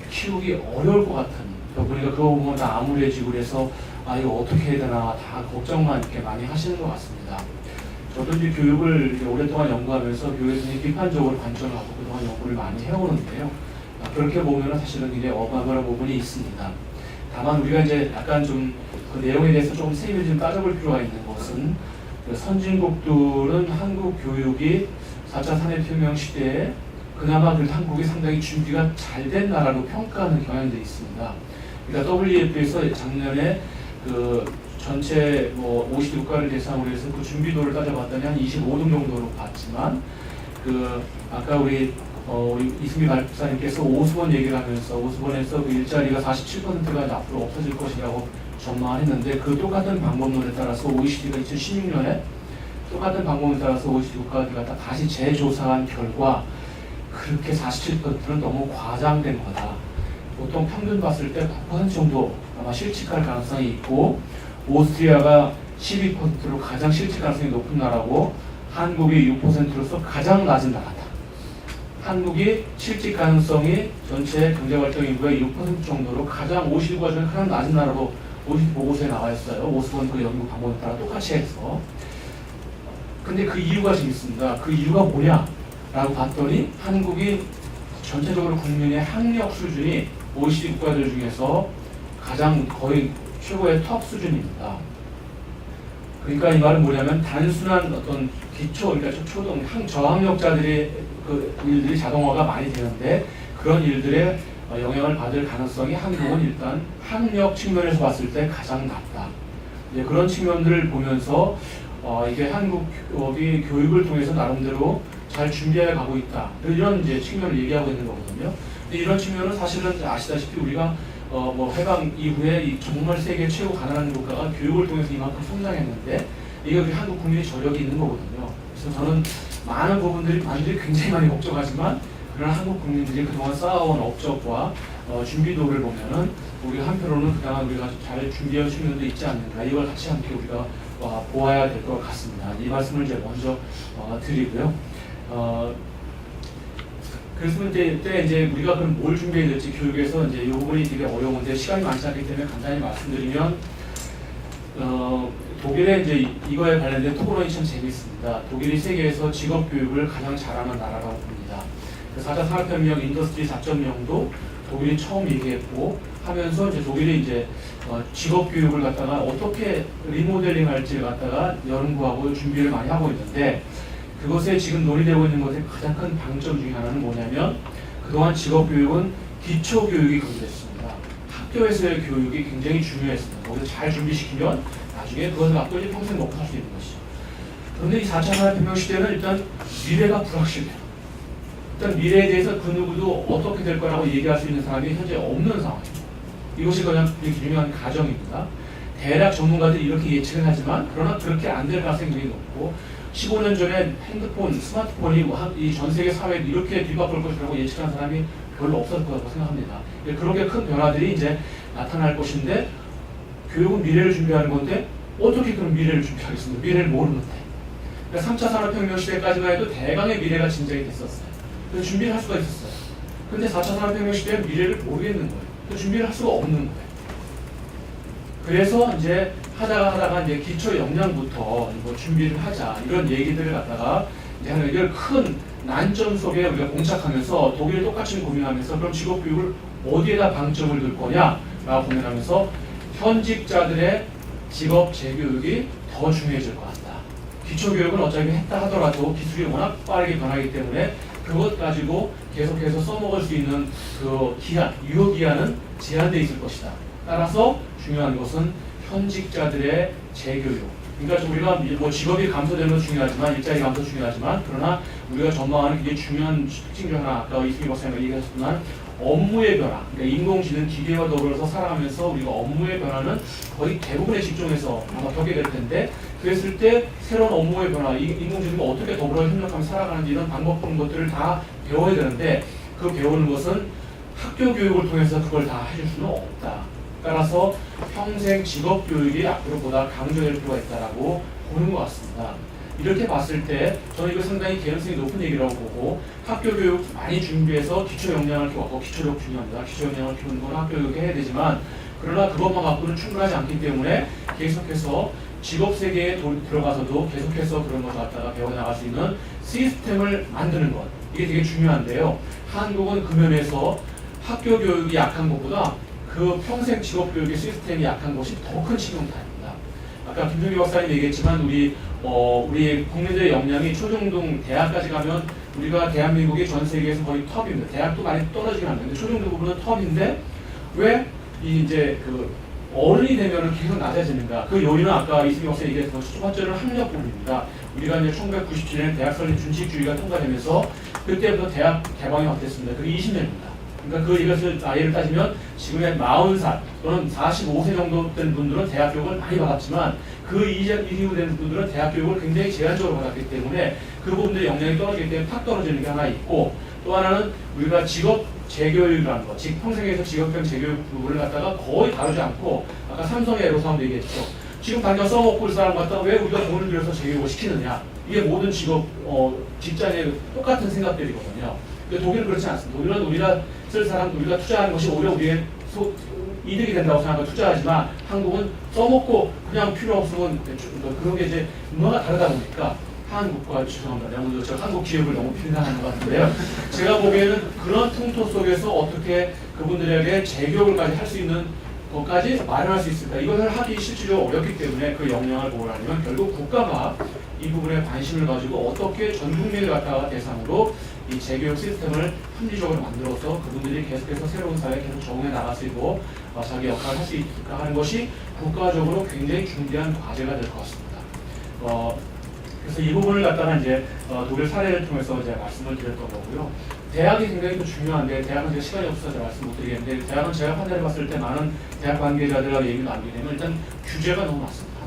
키우기 어려울 것 같은. 그러니까 그거 보면 다 암울해지고 그래서 이거 어떻게 해야 되나 다 걱정만 이렇게 많이 하시는 것 같습니다. 저도 이제 교육을 오랫동안 연구하면서 교육에 굉장히 비판적으로 관점을 갖고 그동안 연구를 많이 해오는데요. 그렇게 보면 사실은 굉장히 어마어마한 부분이 있습니다. 다만 우리가 이제 약간 좀 그 내용에 대해서 조금 세밀히 좀 따져볼 필요가 있는 것은 그 선진국들은 한국 교육이 4차 산업혁명 시대에 그나마 그래도 한국이 상당히 준비가 잘 된 나라로 평가하는 경향들이 있습니다. 그러니까 WF에서 작년에 그 전체 뭐 50 국가를 대상으로 해서 그 준비도를 따져봤더니 한 25등 정도로 봤지만 그 아까 우리 이승기 박사님께서 50원 얘기를 하면서 50원에서 그 일자리가 47%가 앞으로 없어질 것이라고 전망했는데 그 똑같은 방법론에 따라서 OECD가 2016년에 똑같은 방법에 따라서 OECD 국가들이 다시 재조사한 결과 그렇게 47%는 너무 과장된 거다. 보통 평균 봤을 때 9% 정도 아마 실직할 가능성이 있고 오스트리아가 12%로 가장 실직 가능성이 높은 나라고 한국이 6%로서 가장 낮은 나라다. 한국이 실직 가능성이 전체 경제활동 인구의 6% 정도로 가장 OECD 국가 중에 가장 낮은 나라로 OECD 보고서에 나와 있어요. 오스본 그 연구 방법에 따라 똑같이 해서. 근데 그 이유가 지금 있습니다. 그 이유가 뭐냐라고 봤더니 한국이 전체적으로 국민의 학력 수준이 OECD 국가들 중에서 가장 거의 최고의 톱 수준입니다. 그러니까 이 말은 뭐냐면 단순한 어떤 기초, 그러니까 초등 저학력자들의 그 일들이 자동화가 많이 되는데 그런 일들의 영향을 받을 가능성이 한국은 일단 학력 측면에서 봤을 때 가장 낮다. 이제 그런 측면들을 보면서 이게 한국이 교육을 통해서 나름대로 잘 준비해 가고 있다. 이런 이제 측면을 얘기하고 있는 거거든요. 근데 이런 측면은 사실은 아시다시피 우리가 뭐 해방 이후에 이 정말 세계 최고 가난한 국가가 교육을 통해서 이만큼 성장했는데 이게 우리 한국 국민의 저력이 있는 거거든요. 그래서 저는 많은 부분들이 반드시 굉장히 많이 걱정하지만 그러나 한국 국민들이 그동안 쌓아온 업적과 준비도를 보면은 우리가 한편으로는 그동안 우리가 잘 준비한 측면도 있지 않는가, 이걸 같이 함께 우리가 보아야 될 것 같습니다. 이 말씀을 이제 먼저 드리고요. 그래서 이제 우리가 그럼 뭘 준비해야 될지 교육에서 이제 이 부분이 되게 어려운데 시간이 많지 않기 때문에 간단히 말씀드리면 독일의 이제 이거에 관련된 토론이 참 재미있습니다. 독일이 세계에서 직업 교육을 가장 잘하는 나라라고 봅니다. 4차 산업혁명 인더스트리 4.0도 독일이 처음 얘기했고 하면서 이제 독일이 이제 직업 교육을 갖다가 어떻게 리모델링 할지를 갖다가 연구하고 준비를 많이 하고 있는데 그것에 지금 논의되고 있는 것의 가장 큰 방점 중에 하나는 뭐냐면 그동안 직업 교육은 기초 교육이 강조됐습니다. 학교에서의 교육이 굉장히 중요했습니다. 거기서 잘 준비시키면 나중에 그것을 갖고 이제 평생 먹고 살 수 있는 것이죠. 그런데 이 4차 산업혁명 시대는 일단 미래가 불확실해요. 일단 미래에 대해서 그 누구도 어떻게 될 거라고 얘기할 수 있는 사람이 현재 없는 상황입니다. 이것이 그냥 중요한 가정입니다. 대략 전문가들이 이렇게 예측을 하지만 그러나 그렇게 안 될 가능성이 굉장히 높고 15년 전에 핸드폰, 스마트폰이 이 전 세계 사회에 이렇게 뒤바꿀 것이라고 예측한 사람이 별로 없었을 거라고 생각합니다. 그렇게 큰 변화들이 이제 나타날 것인데 교육은 미래를 준비하는 건데 어떻게 그런 미래를 준비하겠습니까? 미래를 모르는데. 그러니까 3차 산업혁명 시대까지만 해도 대강의 미래가 진작이 됐었어요. 그래서 준비를 할 수가 있었어요. 근데 4차 산업혁명 시대는 미래를 모르겠는 거예요. 그래서 준비를 할 수가 없는 거예요. 그래서 이제 하다가 이제 기초 역량부터 뭐 준비를 하자 이런 얘기들을 갖다가 이제 하는 이걸 큰 난점 속에 우리가 봉착하면서 독일이 똑같이 고민하면서 그럼 직업 교육을 어디에다 방점을 둘 거냐라고 고민하면서 현직자들의 직업 재교육이 더 중요해질 것 같다. 기초 교육은 어차피 했다 하더라도 기술이 워낙 빠르게 변하기 때문에 그것 가지고 계속해서 써먹을 수 있는 그 기한, 유효 기한은 제한되어 있을 것이다. 따라서 중요한 것은 현직자들의 재교육. 그러니까 우리가 뭐 직업이 감소되는 건 중요하지만 일자리 감소 중요하지만 그러나 우리가 전망하는 굉장히 중요한 특징 중 하나 아까 이승기 박사님이 얘기하셨지만 업무의 변화. 그러니까 인공지능 기계와 더불어서 살아가면서 우리가 업무의 변화는 거의 대부분의 직종에서 아마 겪게 될 텐데 그랬을 때 새로운 업무의 변화, 인공지능과 어떻게 더불어 협력하며 살아가는지 이런 방법 그런 것들을 다 배워야 되는데 그 배우는 것은 학교 교육을 통해서 그걸 다 해줄 수는 없다. 따라서 평생 직업 교육이 앞으로보다 강조될 필요가 있다라고 보는 것 같습니다. 이렇게 봤을 때 저는 이거 상당히 개연성이 높은 얘기라고 보고 학교 교육 많이 준비해서 기초 역량을 키우고 기초력 중요합니다. 기초 역량을 키우는 건 학교 교육에 해야 되지만 그러나 그것만 갖고는 충분하지 않기 때문에 계속해서 직업 세계에 들어가서도 계속해서 그런 것을 갖다가 배워나갈 수 있는 시스템을 만드는 것 이게 되게 중요한데요. 한국은 그 면에서 학교 교육이 약한 것보다 그 평생 직업 교육의 시스템이 약한 것이 더 큰 치명타입니다. 아까 김종기 박사님 얘기했지만 우리 국민들의 역량이 초중등 대학까지 가면 우리가 대한민국이 전 세계에서 거의 톱입니다. 대학도 많이 떨어지긴 합니다. 초중등 부분은 톱인데 왜 이제 그 어른이 되면은 계속 낮아지는가? 그 요인은 아까 이승기 박사 얘기했던 첫 번째는 학력 부분입니다. 우리가 이제 1997년에 대학 설립 준칙주의가 통과되면서 그때부터 대학 개방이 확대했습니다. 그게 20년입니다. 그러니까 이것을 나이를 따지면 지금의 40살 또는 45세 정도 된 분들은 대학 교육을 많이 받았지만 그 이후 된 분들은 대학 교육을 굉장히 제한적으로 받았기 때문에 그 부분들의 역량이 떨어지기 때문에 팍 떨어지는 게 하나 있고 또 하나는 우리가 직업 재교육이라는 거, 평생에서 직업형 재교육 부분을 갖다가 거의 다루지 않고 아까 삼성의 애로사항도 얘기했죠. 지금 당장 써먹고 일 사람 갖다가 왜 우리가 돈을 들여서 재교육을 시키느냐. 이게 모든 직장의 똑같은 생각들이거든요. 근데 독일은 그렇지 않습니다. 독일은 우리가 쓸 사람, 우리가 투자하는 것이 오히려 우리의 이득이 된다고 생각하고 투자하지만 한국은 써먹고 그냥 필요 없으면 그런 게 이제 문화가 다르다 보니까 한국과 죄송합니다. 너무 제가 한국 기업을 너무 비난하는 것 같은데요. 제가 보기에는 그런 풍토 속에서 어떻게 그분들에게 재교육을까지 할 수 있는 것까지 마련할 수 있을까? 이것을 하기 실질적으로 어렵기 때문에 그 역량을 보호하려면 결국 국가가 이 부분에 관심을 가지고 어떻게 전 국민을 갖다가 대상으로 이 재교육 시스템을 합리적으로 만들어서 그분들이 계속해서 새로운 사회에 계속 적응해 나갈 수 있고 자기 역할을 할 수 있을까 하는 것이 국가적으로 굉장히 중대한 과제가 될 것 같습니다. 그래서 이 부분을 갖다가 이제 독일 사례를 통해서 제가 말씀을 드렸던 거고요. 대학이 굉장히 또 중요한데 대학은 제가 시간이 없어서 제가 말씀 못 드리겠는데 대학은 제가 판단해 봤을 때 많은 대학 관계자들하고 얘기를 나누게 되면 일단 규제가 너무 많습니다.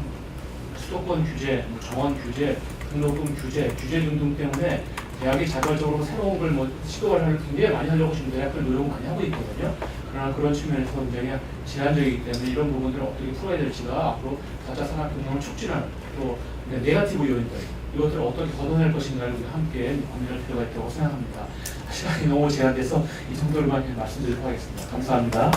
수도권 규제, 뭐 정원 규제, 등록금 규제 등등 때문에 대학이 자발적으로 새로운 걸 뭐 시도를 굉장히 많이 하려고 지금 대학들 노력을 많이 하고 있거든요. 그러나 그런 측면에서 굉장히 제한적이기 때문에 이런 부분들을 어떻게 풀어야 될지가 앞으로 4차 산업혁명을 촉진하는 또 네거티브 요인들 이것들을 어떻게 걷어낼 것인가를 우리 함께 고민할 필요가 있다고 생각합니다. 시간이 너무 제한돼서 이 정도로만 말씀드리도록 하겠습니다. 감사합니다.